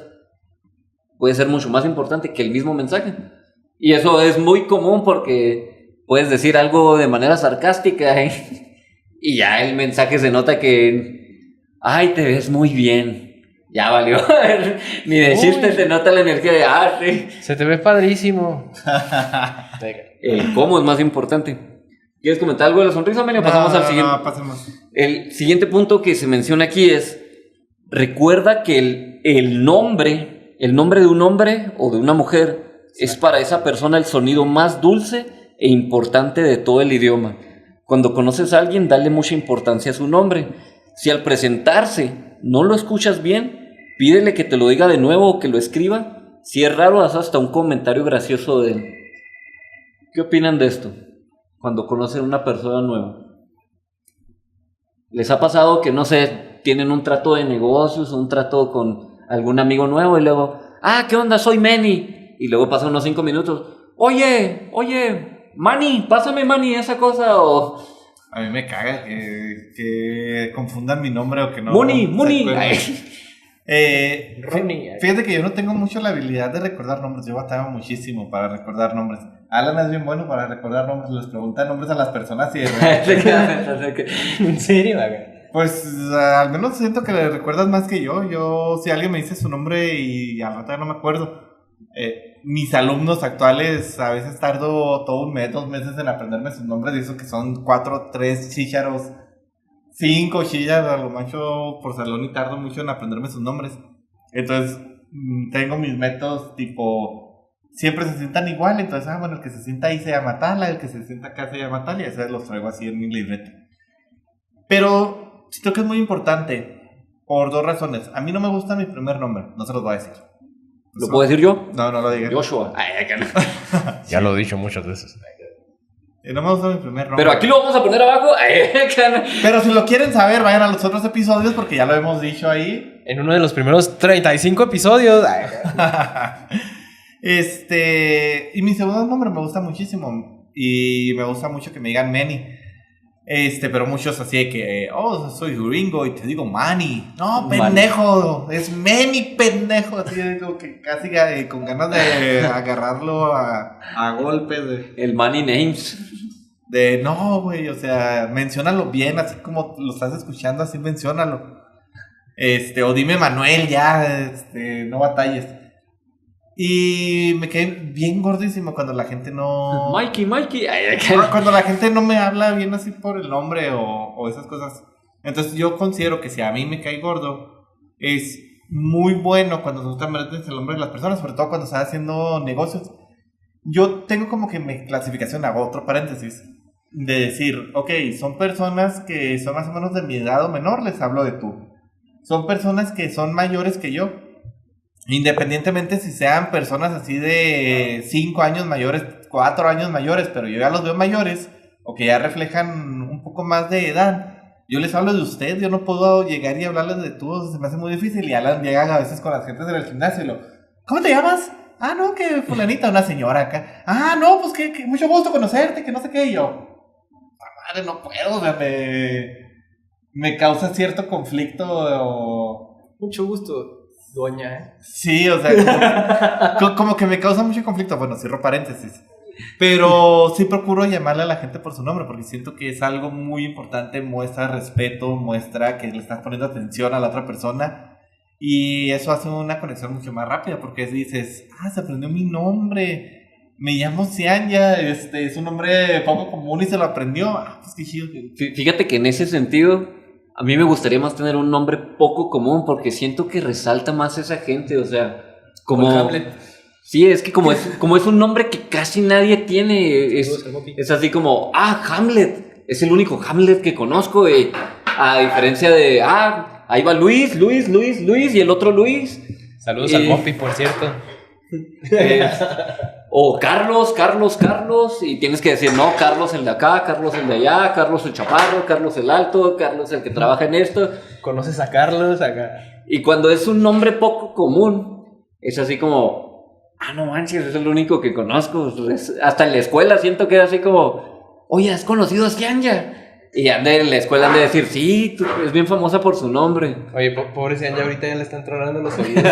puede ser mucho más importante que el mismo mensaje. Y eso es muy común porque puedes decir algo de manera sarcástica y ya el mensaje se nota que, te ves muy bien. Ya valió. Ni de chiste se nota la energía de, sí. Se te ve padrísimo. El cómo es más importante. ¿Quieres comentar algo de la sonrisa, Amelia? Pasamos al siguiente. Pasemos. El siguiente punto que se menciona aquí es, recuerda que el nombre de un hombre o de una mujer es para esa persona el sonido más dulce e importante de todo el idioma. Cuando conoces a alguien, dale mucha importancia a su nombre. Si al presentarse no lo escuchas bien, pídele que te lo diga de nuevo o que lo escriba. Si es raro, haz hasta un comentario gracioso de él. ¿Qué opinan de esto? Cuando conocen a una persona nueva. ¿Les ha pasado que, no sé, tienen un trato de negocios o un trato con algún amigo nuevo y luego, ¿qué onda? Soy Manny. Y luego pasan unos 5 minutos. Oye, Manny, pásame Manny esa cosa o... A mí me caga que confundan mi nombre o que no... Muni. Fíjate que yo no tengo mucho la habilidad de recordar nombres. Yo batalla muchísimo para recordar nombres. Alan es bien bueno para recordar nombres. Les pregunta nombres a las personas y... ¿En serio? Pues al menos siento que le recuerdas más que yo. Si alguien me dice su nombre y al rato ya no me acuerdo. Mis alumnos actuales a veces tardo todo un mes, 2 meses en aprenderme sus nombres. Y eso que son 4, 3 chícharos, 5 chícharos a lo macho por salón y tardo mucho en aprenderme sus nombres. Entonces tengo mis métodos tipo, siempre se sientan igual. Entonces, bueno, el que se sienta ahí se llama tal, el que se sienta acá se llama tal. Y a veces los traigo así en mi libreta. Pero siento que es muy importante por 2 razones. A mí no me gusta mi primer nombre, no se los voy a decir. ¿Lo puedo decir yo? No lo digan. Joshua. Ya lo he dicho muchas veces. No me gusta mi primer nombre. Pero aquí lo vamos a poner abajo. Pero si lo quieren saber, vayan a los otros episodios porque ya lo hemos dicho ahí. En uno de los primeros 35 episodios. Y mi segundo nombre me gusta muchísimo. Y me gusta mucho que me digan Manny. Pero muchos así de que, soy gringo y te digo Manny. No, pendejo, es Manny, pendejo. Así como que casi con ganas de agarrarlo a golpes. El Manny Names. No, güey, o sea, menciónalo bien, así como lo estás escuchando, así menciónalo. O dime Manuel, ya, no batalles. Y me quedé bien gordísimo cuando la gente no... Mikey. Cuando la gente no me habla bien así por el nombre o esas cosas. Entonces yo considero que si a mí me cae gordo, es muy bueno cuando no te metes el nombre de las personas, sobre todo cuando estás haciendo negocios. Yo tengo como que mi clasificación, hago otro paréntesis, de decir, ok, son personas que son más o menos de mi edad o menor, les hablo de tú. Son personas que son mayores que yo. Independientemente si sean personas así de 5 años mayores, 4 años mayores, pero yo ya los veo mayores o que ya reflejan un poco más de edad, yo les hablo de usted. Yo no puedo llegar y hablarles de tú, se me hace muy difícil. Y Alan llega a veces con las gentes del gimnasio y ¿cómo te llamas? No, que fulanita, una señora acá. No, pues que mucho gusto conocerte, que no sé qué. Y yo, madre, no puedo, o sea, me causa cierto conflicto. Mucho gusto, doña. Sí, o sea, como que me causa mucho conflicto. Bueno, cierro paréntesis. Pero sí procuro llamarle a la gente por su nombre porque siento que es algo muy importante. Muestra respeto, muestra que le estás poniendo atención a la otra persona. Y eso hace una conexión mucho más rápida porque dices, se aprendió mi nombre. Me llamo Cianya, es un nombre poco común y se lo aprendió. Pues qué chido. Fíjate que en ese sentido... A mí me gustaría más tener un nombre poco común porque siento que resalta más esa gente, o sea, como... Hamlet. Sí, es que como es un nombre que casi nadie tiene, es así como, Hamlet, es el único Hamlet que conozco, a diferencia de, ahí va Luis, y el otro Luis. Saludos al Mopi, por cierto. O Carlos, y tienes que decir, no, Carlos el de acá, Carlos el de allá, Carlos el chaparro, Carlos el alto, Carlos el que trabaja en esto. ¿Conoces a Carlos acá? Y cuando es un nombre poco común, es así como, no manches, es el único que conozco. Hasta en la escuela siento que es así como, oye, ¿has conocido a Cianya? Y en la escuela han de decir, sí, es bien famosa por su nombre. Oye, pobre Cianya, ahorita ya le están tronando los oídos.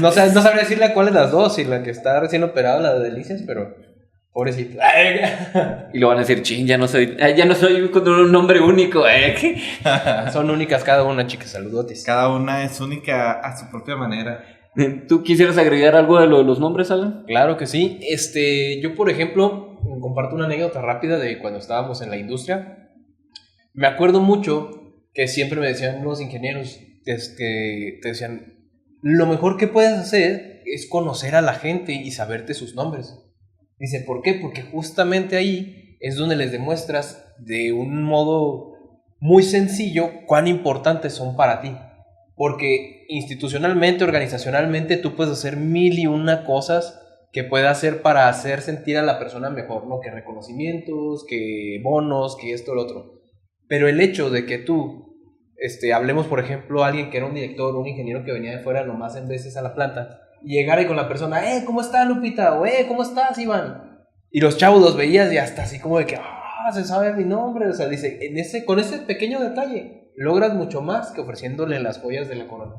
No sabría decirle a cuál de las dos, si la que está recién operada, la de Delicias, pero pobrecito. Y lo van a decir, ya no soy con un nombre único, Son únicas cada una, chicas, saludotes. Cada una es única a su propia manera. ¿Tú quisieras agregar algo de los nombres, Alan? Claro que sí. Yo, por ejemplo, comparto una anécdota rápida de cuando estábamos en la industria. Me acuerdo mucho que siempre me decían los ingenieros, te decían, lo mejor que puedes hacer es conocer a la gente y saberte sus nombres. Dice, ¿por qué? Porque justamente ahí es donde les demuestras de un modo muy sencillo cuán importantes son para ti. Porque institucionalmente, organizacionalmente, tú puedes hacer 1001 cosas que pueda hacer para hacer sentir a la persona mejor, ¿no? Que reconocimientos, que bonos, que esto, lo otro. Pero el hecho de que tú, hablemos por ejemplo, alguien que era un director, un ingeniero que venía de fuera nomás en veces a la planta, y llegara y con la persona, ¿cómo está Lupita? O, ¿cómo estás, Iván? Y los chavos los veías y hasta así como de que, se sabe mi nombre. O sea, dice, con ese pequeño detalle, logras mucho más que ofreciéndole las joyas de la corona.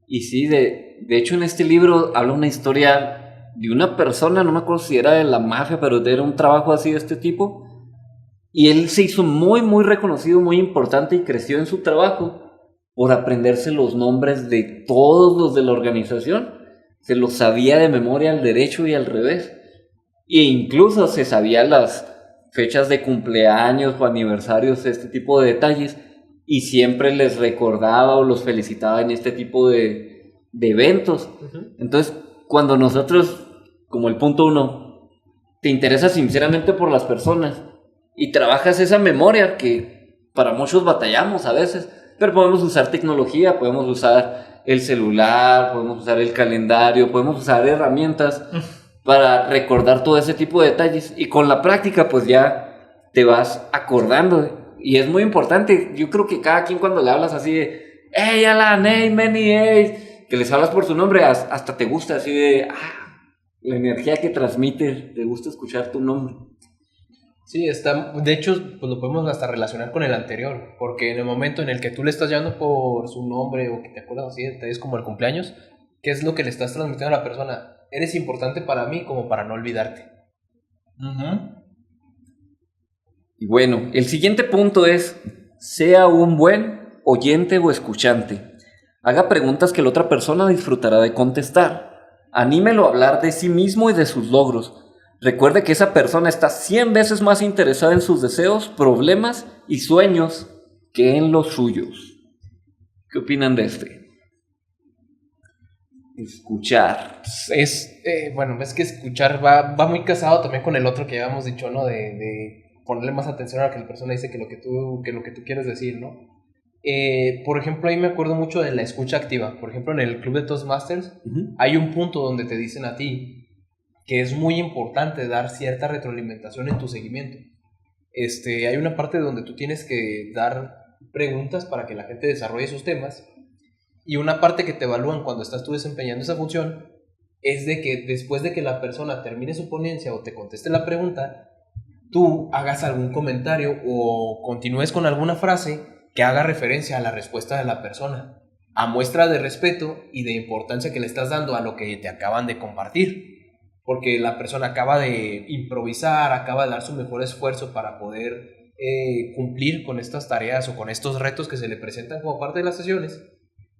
Y sí, de hecho en este libro habla una historia de una persona, no me acuerdo si era de la mafia, pero era un trabajo así de este tipo. Y él se hizo muy, muy reconocido, muy importante y creció en su trabajo por aprenderse los nombres de todos los de la organización. Se los sabía de memoria al derecho y al revés. E incluso se sabía las fechas de cumpleaños o aniversarios, este tipo de detalles. Y siempre les recordaba o los felicitaba en este tipo de eventos. Uh-huh. Entonces, cuando nosotros, como el punto 1, te interesas sinceramente por las personas y trabajas esa memoria que para muchos batallamos a veces, pero podemos usar tecnología, podemos usar el celular, podemos usar el calendario, podemos usar herramientas para recordar todo ese tipo de detalles. Y con la práctica, pues ya te vas acordando. Y es muy importante, yo creo que cada quien cuando le hablas así de hey Alan, hey Manny, hey, que les hablas por su nombre, hasta te gusta así de la energía que transmite, te gusta escuchar tu nombre. Sí, de hecho, pues lo podemos hasta relacionar con el anterior, porque en el momento en el que tú le estás llamando por su nombre o que te acuerdas así de detalles como el cumpleaños, ¿qué es lo que le estás transmitiendo a la persona? Eres importante para mí como para no olvidarte. Uh-huh. Y bueno, el siguiente punto es, sea un buen oyente o escuchante. Haga preguntas que la otra persona disfrutará de contestar. Anímelo a hablar de sí mismo y de sus logros. Recuerde que esa persona está 100 veces más interesada en sus deseos, problemas y sueños que en los suyos. ¿Qué opinan de este? Escuchar. Bueno, es que escuchar va muy casado también con el otro que habíamos dicho, ¿no? De ponerle más atención a lo que la persona dice que lo que tú quieres decir, ¿no? Por ejemplo, ahí me acuerdo mucho de la escucha activa. Por ejemplo, en el club de Toastmasters hay un punto donde te dicen a ti que es muy importante dar cierta retroalimentación en tu seguimiento. Hay una parte donde tú tienes que dar preguntas para que la gente desarrolle sus temas, y una parte que te evalúan cuando estás tú desempeñando esa función es de que después de que la persona termine su ponencia o te conteste la pregunta, tú hagas algún comentario o continúes con alguna frase que haga referencia a la respuesta de la persona, a muestra de respeto y de importancia que le estás dando a lo que te acaban de compartir. Porque la persona acaba de improvisar, acaba de dar su mejor esfuerzo para poder cumplir con estas tareas o con estos retos que se le presentan como parte de las sesiones.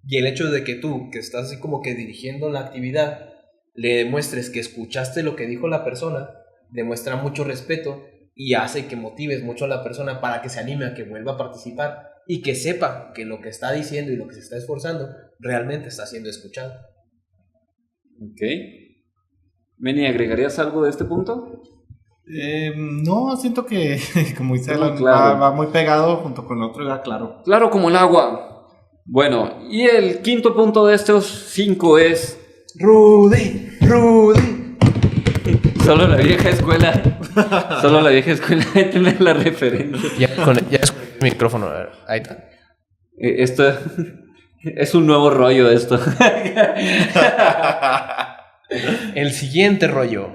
Y el hecho de que tú, que estás así como que dirigiendo la actividad, le demuestres que escuchaste lo que dijo la persona, demuestra mucho respeto y hace que motives mucho a la persona para que se anime a que vuelva a participar y que sepa que lo que está diciendo y lo que se está esforzando realmente está siendo escuchado. Ok. Meni, ¿agregarías algo de este punto? No, siento que como dice Alan, claro. va muy pegado junto con el otro, ya claro. Claro como el agua. Bueno, y el quinto punto de estos 5 es Rudy. Solo la vieja escuela de tener la referencia. Ya es el micrófono, ahí está. Esto es un nuevo rollo esto. El siguiente rollo.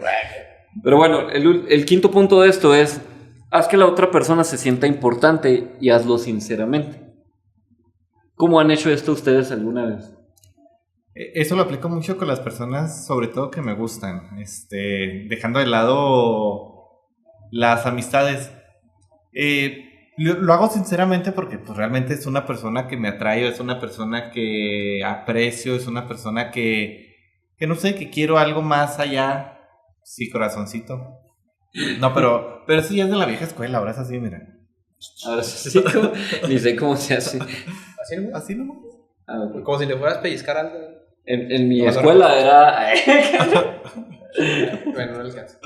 Pero bueno, el quinto punto de esto es: haz que la otra persona se sienta importante y hazlo sinceramente. ¿Cómo han hecho esto ustedes alguna vez? Eso lo aplico mucho con las personas, sobre todo que me gustan, dejando de lado las amistades. Lo hago sinceramente porque pues, realmente es una persona que me atrae, es una persona que aprecio, es una persona que no sé, que quiero algo más allá. Sí, corazoncito. No, pero sí es de la vieja escuela, ahora es así, mira. Ahora sí, ni sé cómo se hace. ¿Así nomás? Como si le fueras a pellizcar algo. En mi escuela era... Bueno, no alcanza.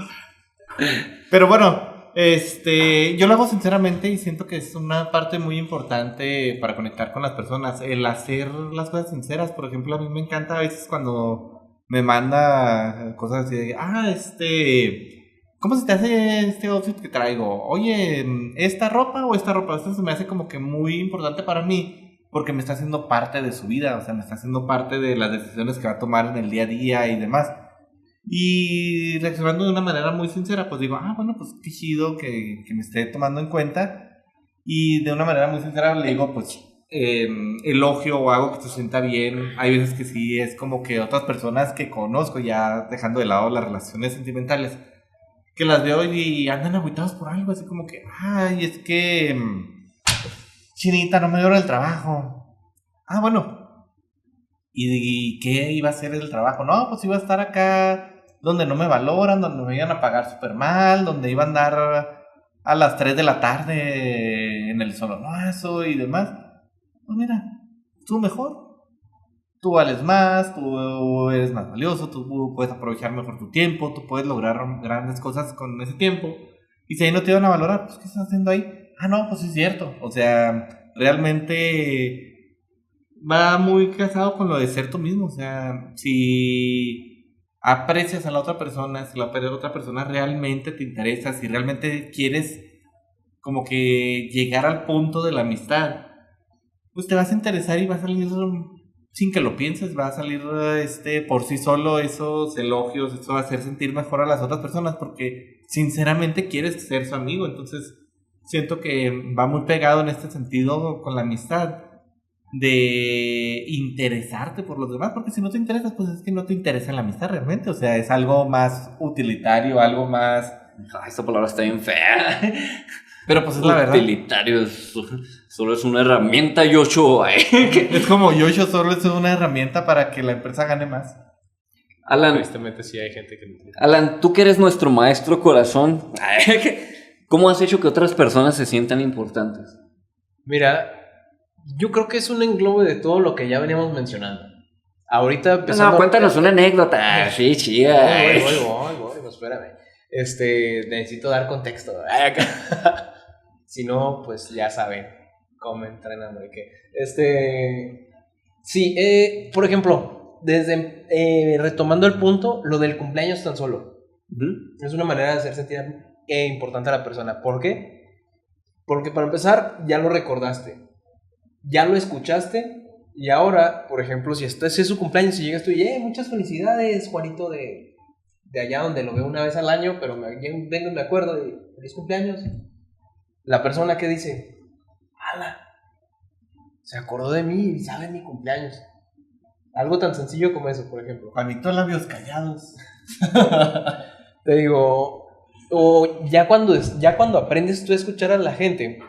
Pero bueno, yo lo hago sinceramente y siento que es una parte muy importante para conectar con las personas, el hacer las cosas sinceras. Por ejemplo, a mí me encanta a veces cuando me manda cosas así de, ¿cómo se te hace este outfit que traigo? Oye, ¿esta ropa o esta ropa? Esto se me hace como que muy importante para mí porque me está haciendo parte de su vida, o sea, me está haciendo parte de las decisiones que va a tomar en el día a día y demás. Y reaccionando de una manera muy sincera, pues digo, bueno, pues qué chido que me esté tomando en cuenta. Y de una manera muy sincera le digo, pues, elogio o hago que se sienta bien. Hay veces que sí, es como que otras personas que conozco, ya dejando de lado las relaciones sentimentales, que las veo y andan agüitados por algo, así como que, ay, es que, Chinita, no me dieron el trabajo. Bueno, ¿y qué iba a hacer el trabajo? No, pues iba a estar acá donde no me valoran, donde me iban a pagar súper mal, donde iba a andar a las 3 de la tarde en el solonazo y demás. Pues mira, tú mejor. Tú vales más, tú eres más valioso, tú puedes aprovechar mejor tu tiempo, tú puedes lograr grandes cosas con ese tiempo. Y si ahí no te van a valorar, pues ¿qué estás haciendo ahí? No, pues sí es cierto. O sea, realmente va muy casado con lo de ser tú mismo. O sea, si aprecias a la otra persona, si la otra persona realmente te interesa, si realmente quieres como que llegar al punto de la amistad, pues te vas a interesar y va a salir sin que lo pienses, va a salir por sí solo esos elogios, eso va a hacer sentir mejor a las otras personas porque sinceramente quieres ser su amigo. Entonces siento que va muy pegado en este sentido con la amistad, de interesarte por los demás, porque si no te interesas, pues es que no te interesa la amistad realmente, o sea, es algo más utilitario, algo más... Esta palabra está bien fea. Pero pues es la verdad. Utilitario, solo es una herramienta, Yocho. Es como Yocho, solo es una herramienta para que la empresa gane más. Alan, Honestamente sí hay gente que no entiende. Alan, tú que eres nuestro maestro corazón, ¿cómo has hecho que otras personas se sientan importantes? Mira, yo creo que es un englobe de todo lo que ya veníamos mencionando. Ahorita empezando... No, cuéntanos una anécdota. Sí, chida. Voy, espérame. Necesito dar contexto. Si no, pues ya saben cómo entrenan. Sí, por ejemplo, desde retomando el punto, lo del cumpleaños tan solo. Es una manera de hacer sentir importante a la persona. ¿Por qué? Porque para empezar, ya lo recordaste, ya lo escuchaste, y ahora, por ejemplo, si es su cumpleaños y llegas tú y muchas felicidades, Juanito, de allá donde lo veo una vez al año, pero me acuerdo de feliz cumpleaños. La persona que dice, ala, se acordó de mí y sabe mi cumpleaños. Algo tan sencillo como eso, por ejemplo. Juanito, labios callados. Te digo, o ya cuando aprendes tú a escuchar a la gente,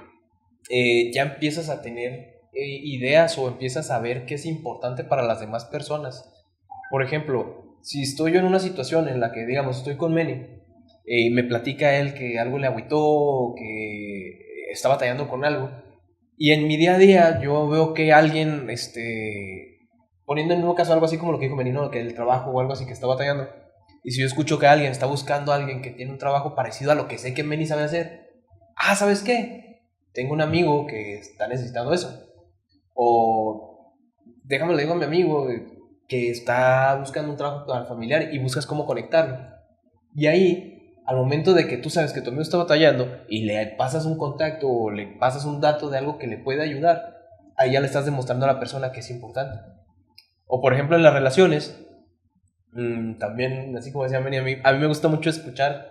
ya empiezas a tener ideas o empiezas a ver qué es importante para las demás personas. Por ejemplo, si estoy yo en una situación en la que, digamos, estoy con Manny, me platica él que algo le agüitó o que está batallando con algo, y en mi día a día yo veo que alguien, poniendo en un caso algo así como lo que dijo Manny, ¿no? Que el trabajo o algo así que está batallando, y si yo escucho que alguien está buscando a alguien que tiene un trabajo parecido a lo que sé que Manny sabe hacer, ¿sabes qué? Tengo un amigo que está necesitando eso. O déjame le digo a mi amigo que está buscando un trabajo familiar y buscas cómo conectarlo. Y ahí, al momento de que tú sabes que tu amigo está batallando y le pasas un contacto o le pasas un dato de algo que le puede ayudar, ahí ya le estás demostrando a la persona que es importante. O por ejemplo en las relaciones, también, así como decía Manny, a mí me gusta mucho escuchar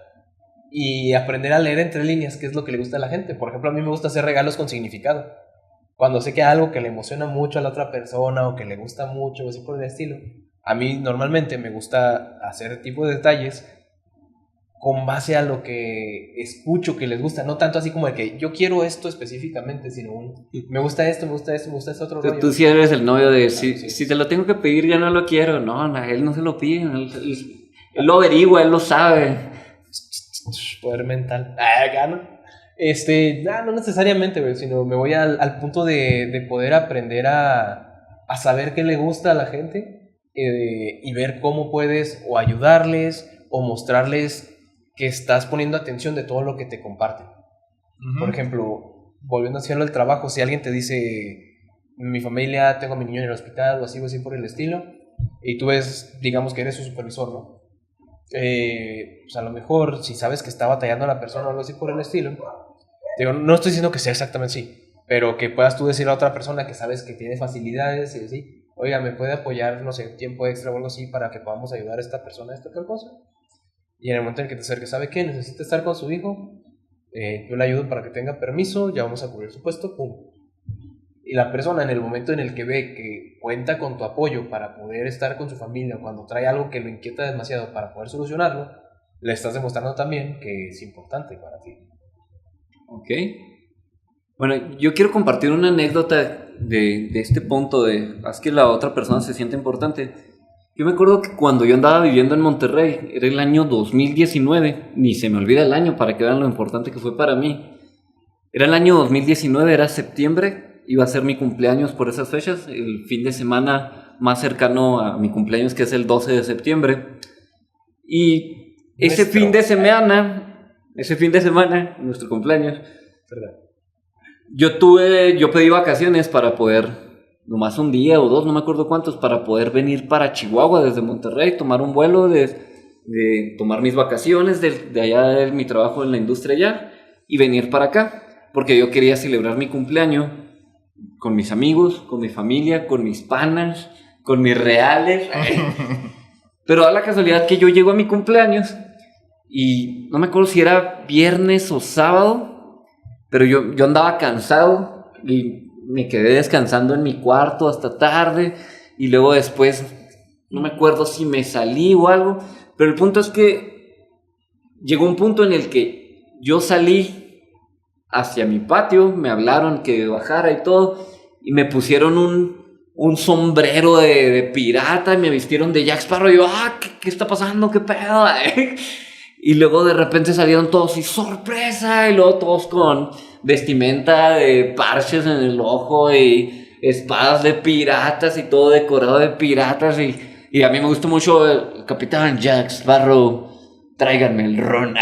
y aprender a leer entre líneas qué es lo que le gusta a la gente. Por ejemplo, a mí me gusta hacer regalos con significado. Cuando sé que algo que le emociona mucho a la otra persona o que le gusta mucho o así por el estilo, a mí normalmente me gusta hacer tipo de detalles con base a lo que escucho que les gusta, no tanto así como de que yo quiero esto específicamente, sino me gusta esto, me gusta otro rollo. Tú sí eres el novio de si te lo tengo que pedir ya no lo quiero. No, a él no se lo pide, él lo averigua, él lo sabe. Poder mental. ¿No? No necesariamente, güey, sino me voy al punto de poder aprender a a saber qué le gusta a la gente y ver cómo puedes o ayudarles o mostrarles que estás poniendo atención de todo lo que te comparten. Por ejemplo, volviendo a hacerlo el trabajo, si alguien te dice, mi familia, tengo a mi niño en el hospital o así por el estilo, y tú ves, digamos que eres su supervisor, ¿no? Pues a lo mejor, si sabes que está batallando la persona o algo así por el estilo, digo, no estoy diciendo que sea exactamente así, pero que puedas tú decir a otra persona que sabes que tiene facilidades y decir, oiga, ¿me puede apoyar, no sé, tiempo extra o algo así para que podamos ayudar a esta persona a esta tal cosa? Y en el momento en que te acerques, ¿sabe qué? Necesita estar con su hijo, yo le ayudo para que tenga permiso, ya vamos a cubrir su puesto, pum. Y la persona en el momento en el que ve que cuenta con tu apoyo para poder estar con su familia, cuando trae algo que lo inquieta demasiado para poder solucionarlo, le estás demostrando también que es importante para ti. Ok. Bueno, yo quiero compartir una anécdota de este punto de haz que la otra persona se sienta importante. Yo me acuerdo que cuando yo andaba viviendo en Monterrey, era el año 2019, ni se me olvida el año para que vean lo importante que fue para mí. Era el año 2019, era septiembre, iba a ser mi cumpleaños por esas fechas, el fin de semana más cercano a mi cumpleaños, que es el 12 de septiembre. Y ese fin de semana, nuestro cumpleaños, yo pedí vacaciones para poder, nomás un día o dos, no me acuerdo cuántos, para poder venir para Chihuahua desde Monterrey, tomar un vuelo, de tomar mis vacaciones de allá de mi trabajo en la industria allá y venir para acá, porque yo quería celebrar mi cumpleaños con mis amigos, con mi familia, con mis panas, con mis reales. Pero da la casualidad que yo llego a mi cumpleaños y no me acuerdo si era viernes o sábado, pero yo andaba cansado y me quedé descansando en mi cuarto hasta tarde y luego después no me acuerdo si me salí o algo, pero el punto es que llegó un punto en el que yo salí hacia mi patio, me hablaron que bajara y todo, y me pusieron un sombrero de pirata y me vistieron de Jack Sparrow. Y yo, ¿qué está pasando? ¿Qué pedo? Y luego de repente salieron todos y ¡sorpresa! Y luego todos con vestimenta de parches en el ojo y espadas de piratas y todo decorado de piratas. Y a mí me gusta mucho el Capitán Jack Sparrow, tráiganme el ron.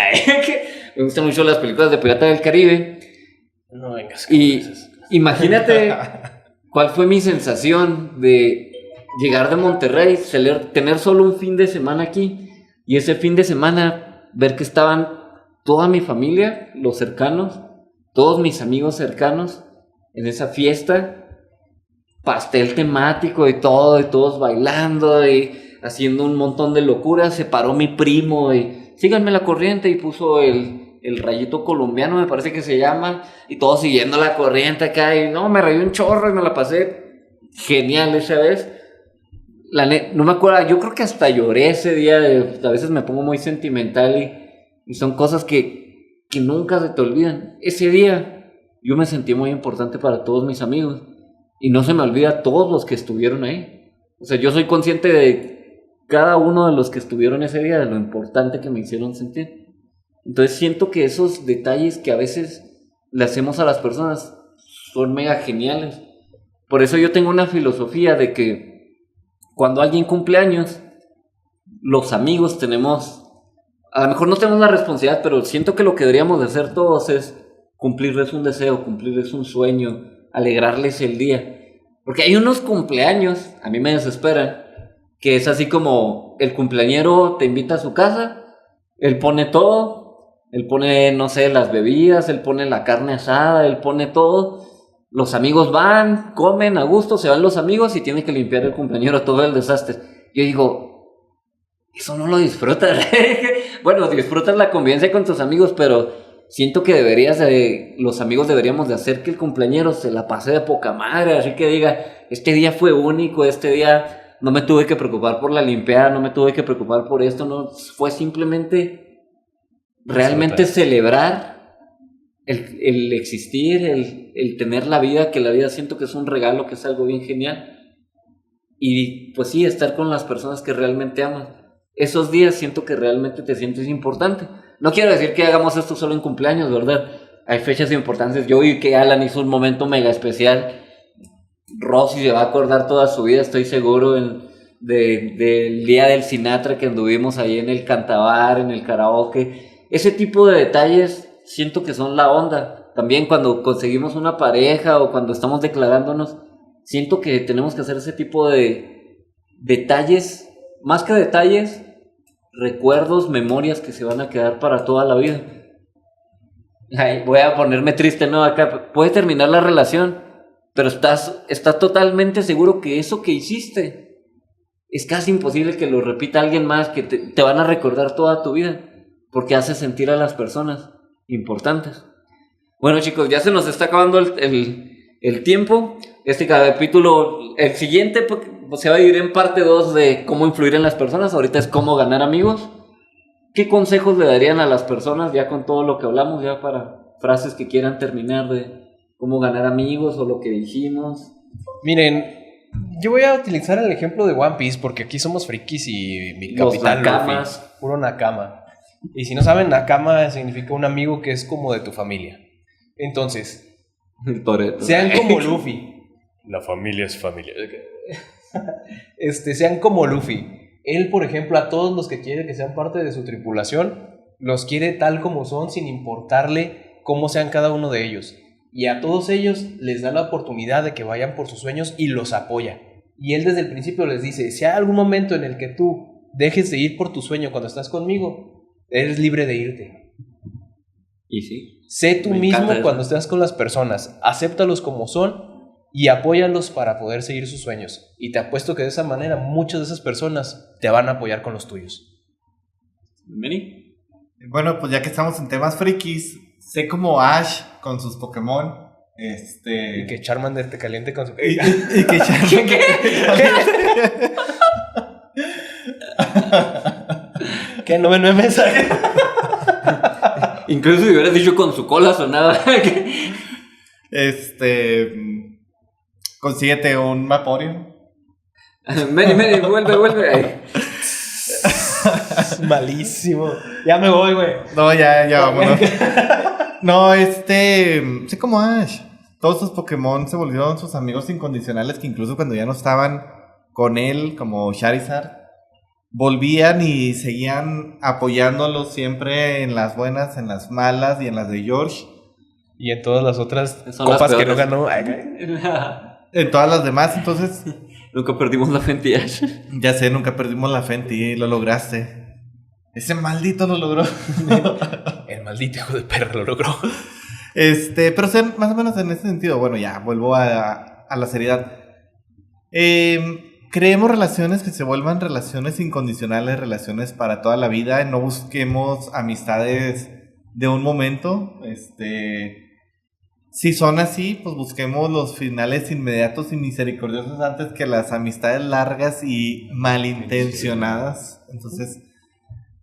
Me gustan mucho las películas de Pirata del Caribe. No vengas. Y imagínate cuál fue mi sensación de llegar de Monterrey, tener solo un fin de semana aquí y ese fin de semana ver que estaban toda mi familia, los cercanos, todos mis amigos cercanos en esa fiesta, pastel temático y todo, y todos bailando y haciendo un montón de locuras. Se paró mi primo y síganme la corriente y puso el rayito colombiano, me parece que se llama, y todos siguiendo la corriente acá, y no, me rayó un chorro y me la pasé genial esa vez. No me acuerdo, yo creo que hasta lloré ese día, a veces me pongo muy sentimental y son cosas que nunca se te olvidan. Ese día yo me sentí muy importante para todos mis amigos y no se me olvida todos los que estuvieron ahí. O sea, yo soy consciente de cada uno de los que estuvieron ese día, de lo importante que me hicieron sentir. Entonces siento que esos detalles que a veces le hacemos a las personas son mega geniales. Por eso yo tengo una filosofía de que cuando alguien cumple años, los amigos tenemos, a lo mejor no tenemos la responsabilidad, pero siento que lo que deberíamos de hacer todos es cumplirles un deseo, cumplirles un sueño, alegrarles el día. Porque hay unos cumpleaños, a mí me desesperan, que es así como el cumpleañero te invita a su casa, él pone todo. Él pone, no sé, las bebidas, él pone la carne asada, él pone todo. Los amigos van, comen a gusto, se van los amigos y tiene que limpiar el cumpleañero todo el desastre. Yo digo, eso no lo disfrutas. Bueno, disfrutas la convivencia con tus amigos, pero siento que los amigos deberíamos de hacer que el cumpleañero se la pase de poca madre. Así que diga, este día fue único, este día no me tuve que preocupar por la limpieza, no me tuve que preocupar por esto, no, fue simplemente realmente celebrar el existir, el tener la vida, que la vida siento que es un regalo, que es algo bien genial. Y pues sí, estar con las personas que realmente amas. Esos días siento que realmente te sientes importante. No quiero decir que hagamos esto solo en cumpleaños, ¿verdad? Hay fechas importantes. Yo vi que Alan hizo un momento mega especial Rosy se va a acordar toda su vida, estoy seguro, del día del Sinatra que anduvimos ahí en el cantabar, en el karaoke. Ese tipo de detalles siento que son la onda. También cuando conseguimos una pareja o cuando estamos declarándonos, siento que tenemos que hacer ese tipo de detalles, más que detalles, recuerdos, memorias que se van a quedar para toda la vida. Ay, voy a ponerme triste, ¿no? Acá puede terminar la relación, pero estás totalmente seguro que eso que hiciste es casi imposible que lo repita alguien más, que te van a recordar toda tu vida, porque hace sentir a las personas importantes. Bueno, chicos, ya se nos está acabando el tiempo. Este capítulo, el siguiente, pues, se va a dividir en parte 2 de cómo influir en las personas. Ahorita es cómo ganar amigos. ¿Qué consejos le darían a las personas ya con todo lo que hablamos, ya para frases que quieran terminar de cómo ganar amigos o lo que dijimos? Miren, yo voy a utilizar el ejemplo de One Piece porque aquí somos frikis y mi capitán Luffy, puro Nakama. Y si no saben, Nakama significa un amigo que es como de tu familia. Entonces, sean como Luffy. La familia es familia. Sean como Luffy. Él, por ejemplo, a todos los que quiere que sean parte de su tripulación, los quiere tal como son, sin importarle cómo sean cada uno de ellos. Y a todos ellos les da la oportunidad de que vayan por sus sueños y los apoya. Y él desde el principio les dice, si hay algún momento en el que tú dejes de ir por tu sueño cuando estás conmigo, eres libre de irte. Y sí. Sé tú mismo cuando estás con las personas, acéptalos como son y apóyalos para poder seguir sus sueños. Y te apuesto que de esa manera muchas de esas personas te van a apoyar con los tuyos. ¿Meni? Bueno, pues ya que estamos en temas frikis, sé como Ash con sus Pokémon. Y que Charmander te caliente con su... Y que Charmander... ¿Qué? ¿No me mensaje? Incluso si hubieras dicho con su cola sonaba. Consíguete un Vaporeon. Meni, vuelve. Malísimo. Ya me voy, güey. No, ya vámonos. No, sé como Ash. Todos sus Pokémon se volvieron sus amigos incondicionales, que incluso cuando ya no estaban con él, como Charizard, volvían y seguían apoyándolo siempre en las buenas, en las malas y en las de George. Y en todas las otras son copas las que no ganó. En todas las demás, entonces... Nunca perdimos la fe en ti, Ash. Ya sé, nunca perdimos la fe en ti, lo lograste. Ese maldito lo logró. El maldito hijo de perra lo logró. Pero sean más o menos en ese sentido. Bueno, ya, vuelvo a la seriedad. Creemos relaciones que se vuelvan relaciones incondicionales, relaciones para toda la vida. No busquemos amistades de un momento. Si son así, pues busquemos los finales inmediatos y misericordiosos antes que las amistades largas y malintencionadas. Entonces,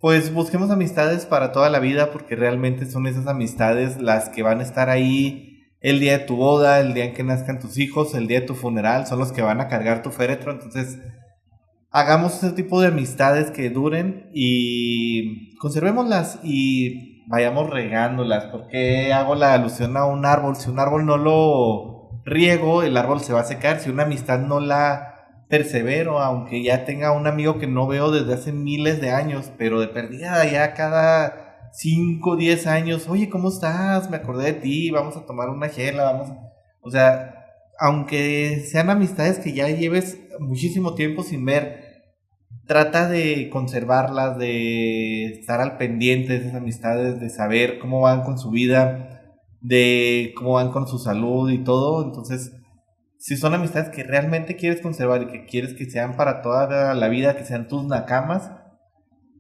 pues busquemos amistades para toda la vida, porque realmente son esas amistades las que van a estar ahí el día de tu boda, el día en que nazcan tus hijos, el día de tu funeral, son los que van a cargar tu féretro. Entonces, hagamos ese tipo de amistades que duren y conservémoslas y vayamos regándolas. Porque hago la alusión a un árbol. Si un árbol no lo riego, el árbol se va a secar. Si una amistad no la persevero, aunque ya tenga un amigo que no veo desde hace miles de años, pero de perdida ya cada 5, 10 años, oye, ¿cómo estás? Me acordé de ti, vamos a tomar una chela, o sea, aunque sean amistades que ya lleves muchísimo tiempo sin ver, trata de conservarlas, de estar al pendiente de esas amistades, de saber cómo van con su vida, de cómo van con su salud y todo. Entonces, si son amistades que realmente quieres conservar y que quieres que sean para toda la vida, que sean tus nakamas,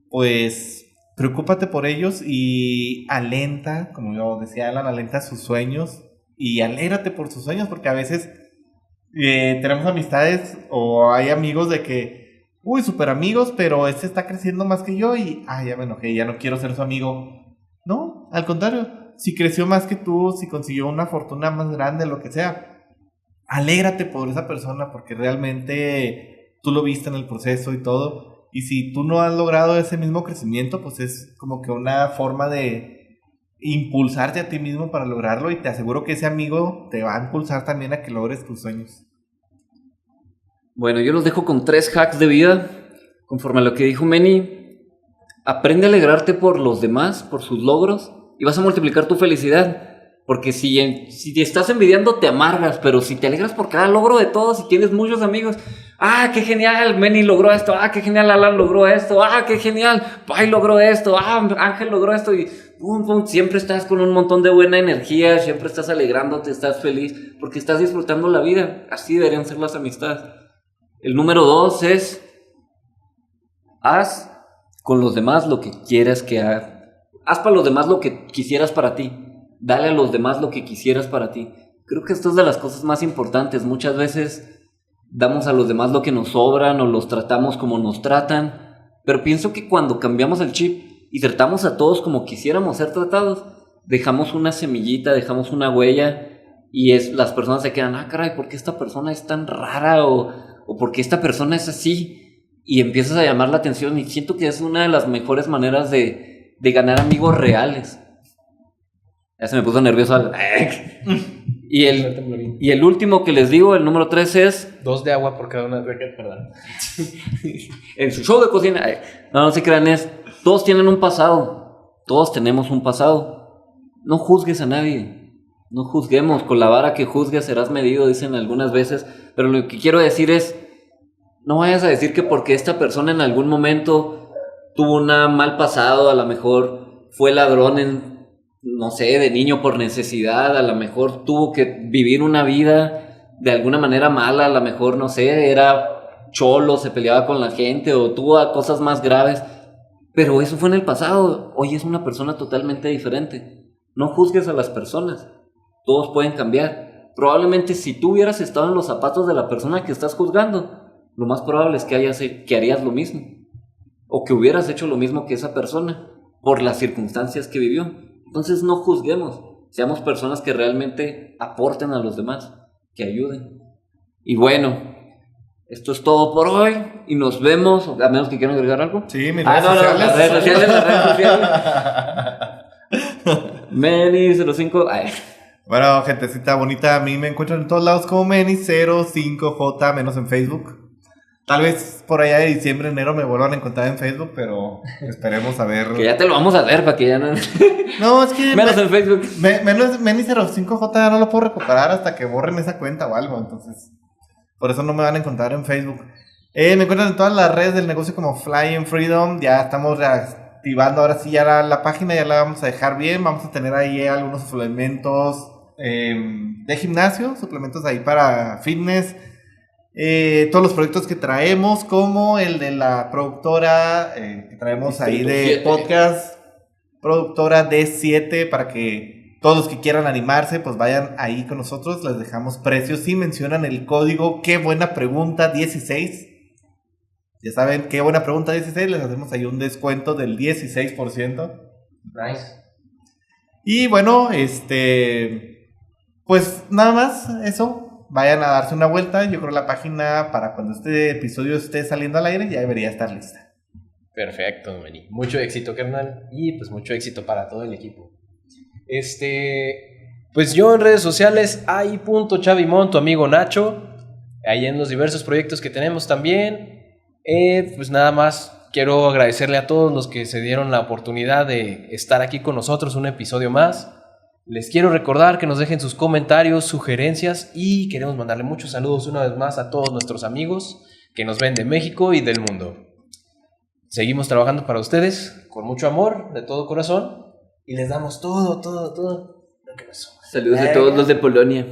pues preocúpate por ellos y alenta, como yo decía Alan, alenta sus sueños y alégrate por sus sueños, porque a veces tenemos amistades o hay amigos de que, súper amigos, pero este está creciendo más que yo y, ya me enojé, ya no quiero ser su amigo. No, al contrario, si creció más que tú, si consiguió una fortuna más grande, lo que sea, alégrate por esa persona, porque realmente tú lo viste en el proceso y todo. Y si tú no has logrado ese mismo crecimiento, pues es como que una forma de impulsarte a ti mismo para lograrlo. Y te aseguro que ese amigo te va a impulsar también a que logres tus sueños. Bueno, yo los dejo con 3 hacks de vida. Conforme a lo que dijo Manny, aprende a alegrarte por los demás, por sus logros, y vas a multiplicar tu felicidad. Porque si te estás envidiando, te amargas, pero si te alegras por cada logro de todos y tienes muchos amigos, ¡ah, qué genial! Manny logró esto, ¡ah, qué genial! Alan logró esto, ¡ah, qué genial! Pai logró esto, ¡ah, Ángel logró esto! Y pum, pum, siempre estás con un montón de buena energía, siempre estás alegrándote, estás feliz, porque estás disfrutando la vida. Así deberían ser las amistades. El número 2 es: haz con los demás lo que quieras que haga. Haz para los demás lo que quisieras para ti. Dale a los demás lo que quisieras para ti. Creo que esto es de las cosas más importantes. Muchas veces damos a los demás lo que nos sobran o los tratamos como nos tratan. Pero pienso que cuando cambiamos el chip y tratamos a todos como quisiéramos ser tratados, dejamos una semillita, dejamos una huella y las personas se quedan, caray, ¿por qué esta persona es tan rara? O ¿por qué esta persona es así? Y empiezas a llamar la atención y siento que es una de las mejores maneras de ganar amigos reales. Ya se me puso nervioso. Y el último que les digo, el número 3 es... 2 de agua por cada una. Perdón. En su show de cocina. No se crean, todos tienen un pasado. Todos tenemos un pasado. No juzgues a nadie. No juzguemos. Con la vara que juzgues serás medido, dicen algunas veces. Pero lo que quiero decir es... No vayas a decir que porque esta persona en algún momento tuvo un mal pasado, a lo mejor fue ladrón no sé, de niño por necesidad, a lo mejor tuvo que vivir una vida de alguna manera mala, a lo mejor, no sé, era cholo, se peleaba con la gente o tuvo cosas más graves, pero eso fue en el pasado. Hoy es una persona totalmente diferente. No juzgues a las personas, todos pueden cambiar. Probablemente si tú hubieras estado en los zapatos de la persona que estás juzgando, lo más probable es que harías lo mismo, o que hubieras hecho lo mismo que esa persona por las circunstancias que vivió. Entonces no juzguemos, seamos personas que realmente aporten a los demás, que ayuden. Y bueno, esto es todo por hoy y nos vemos, a menos que quieran agregar algo. Sí, mis redes sociales. Las redes sociales. Meni05. Bueno, gentecita bonita, a mí me encuentran en todos lados como Meni05J, menos en Facebook. Tal vez por allá de diciembre, enero me vuelvan a encontrar en Facebook, pero esperemos a ver. Que ya te lo vamos a hacer para que ya no... No, es que... menos en Facebook. Menos Meni05J ya no lo puedo recuperar hasta que borren esa cuenta o algo, entonces... Por eso no me van a encontrar en Facebook. Me encuentran en todas las redes del negocio como Flying Freedom. Ya estamos reactivando, ahora sí ya la página ya la vamos a dejar bien. Vamos a tener ahí algunos suplementos de gimnasio, suplementos ahí para fitness. Todos los proyectos que traemos, como el de la productora que traemos ahí de podcast, productora D7, para que todos los que quieran animarse pues vayan ahí con nosotros. Les dejamos precios si mencionan el código Qué Buena Pregunta 16. Ya saben, Qué Buena Pregunta 16, les hacemos ahí un descuento del 16%. Nice. Y bueno, pues nada más eso. Vayan a darse una vuelta. Yo creo que la página para cuando este episodio esté saliendo al aire ya debería estar lista. Perfecto, Manny. Mucho éxito, carnal. Y pues mucho éxito para todo el equipo. Pues yo en redes sociales, @Chavimon, tu amigo Nacho. Ahí en los diversos proyectos que tenemos también. Pues nada más quiero agradecerle a todos los que se dieron la oportunidad de estar aquí con nosotros un episodio más. Les quiero recordar que nos dejen sus comentarios, sugerencias y queremos mandarle muchos saludos una vez más a todos nuestros amigos que nos ven de México y del mundo. Seguimos trabajando para ustedes con mucho amor, de todo corazón, y les damos todo lo que nos sobra. Saludos a todos los de Polonia.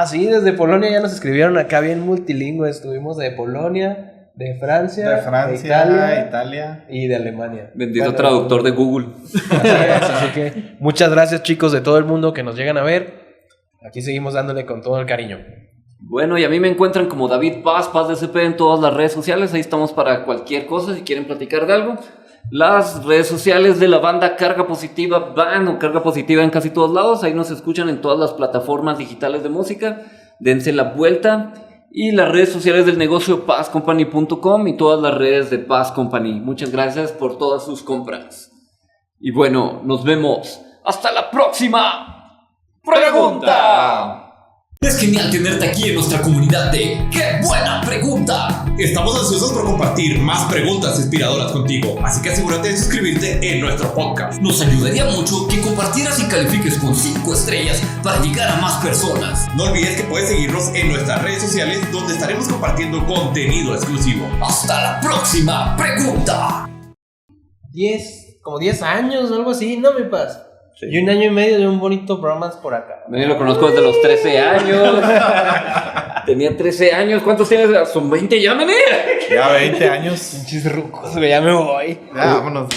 Sí, desde Polonia ya nos escribieron acá bien multilingüe. Estuvimos de Polonia, de Francia, de Italia y de Alemania. Bendito traductor de Google. Así que muchas gracias, chicos de todo el mundo que nos llegan a ver. Aquí seguimos dándole con todo el cariño. Bueno, y a mí me encuentran como David Paz DCP en todas las redes sociales. Ahí estamos para cualquier cosa si quieren platicar de algo. Las redes sociales de la banda Carga Positiva Band o Carga Positiva en casi todos lados. Ahí nos escuchan en todas las plataformas digitales de música. Dense la vuelta. Y las redes sociales del negocio PazCompany.com y todas las redes de Paz Company. Muchas gracias por todas sus compras. Y bueno, nos vemos. ¡Hasta la próxima! ¡Pregunta! Es genial tenerte aquí en nuestra comunidad de ¡Qué buena pregunta! Estamos ansiosos por compartir más preguntas inspiradoras contigo, así que asegúrate de suscribirte en nuestro podcast. Nos ayudaría mucho que compartieras y califiques con 5 estrellas para llegar a más personas. No olvides que puedes seguirnos en nuestras redes sociales, donde estaremos compartiendo contenido exclusivo. ¡Hasta la próxima pregunta! Como 10 años o algo así, ¿no, mi paz? Sí. Y 1 año y medio de un bonito bromance por acá. Yo lo conozco desde los 13 años. Tenía 13 años. ¿Cuántos tienes? Son 20 ya, nene. Ya 20 años. Pinches rucos, ya me voy. Ya, vámonos.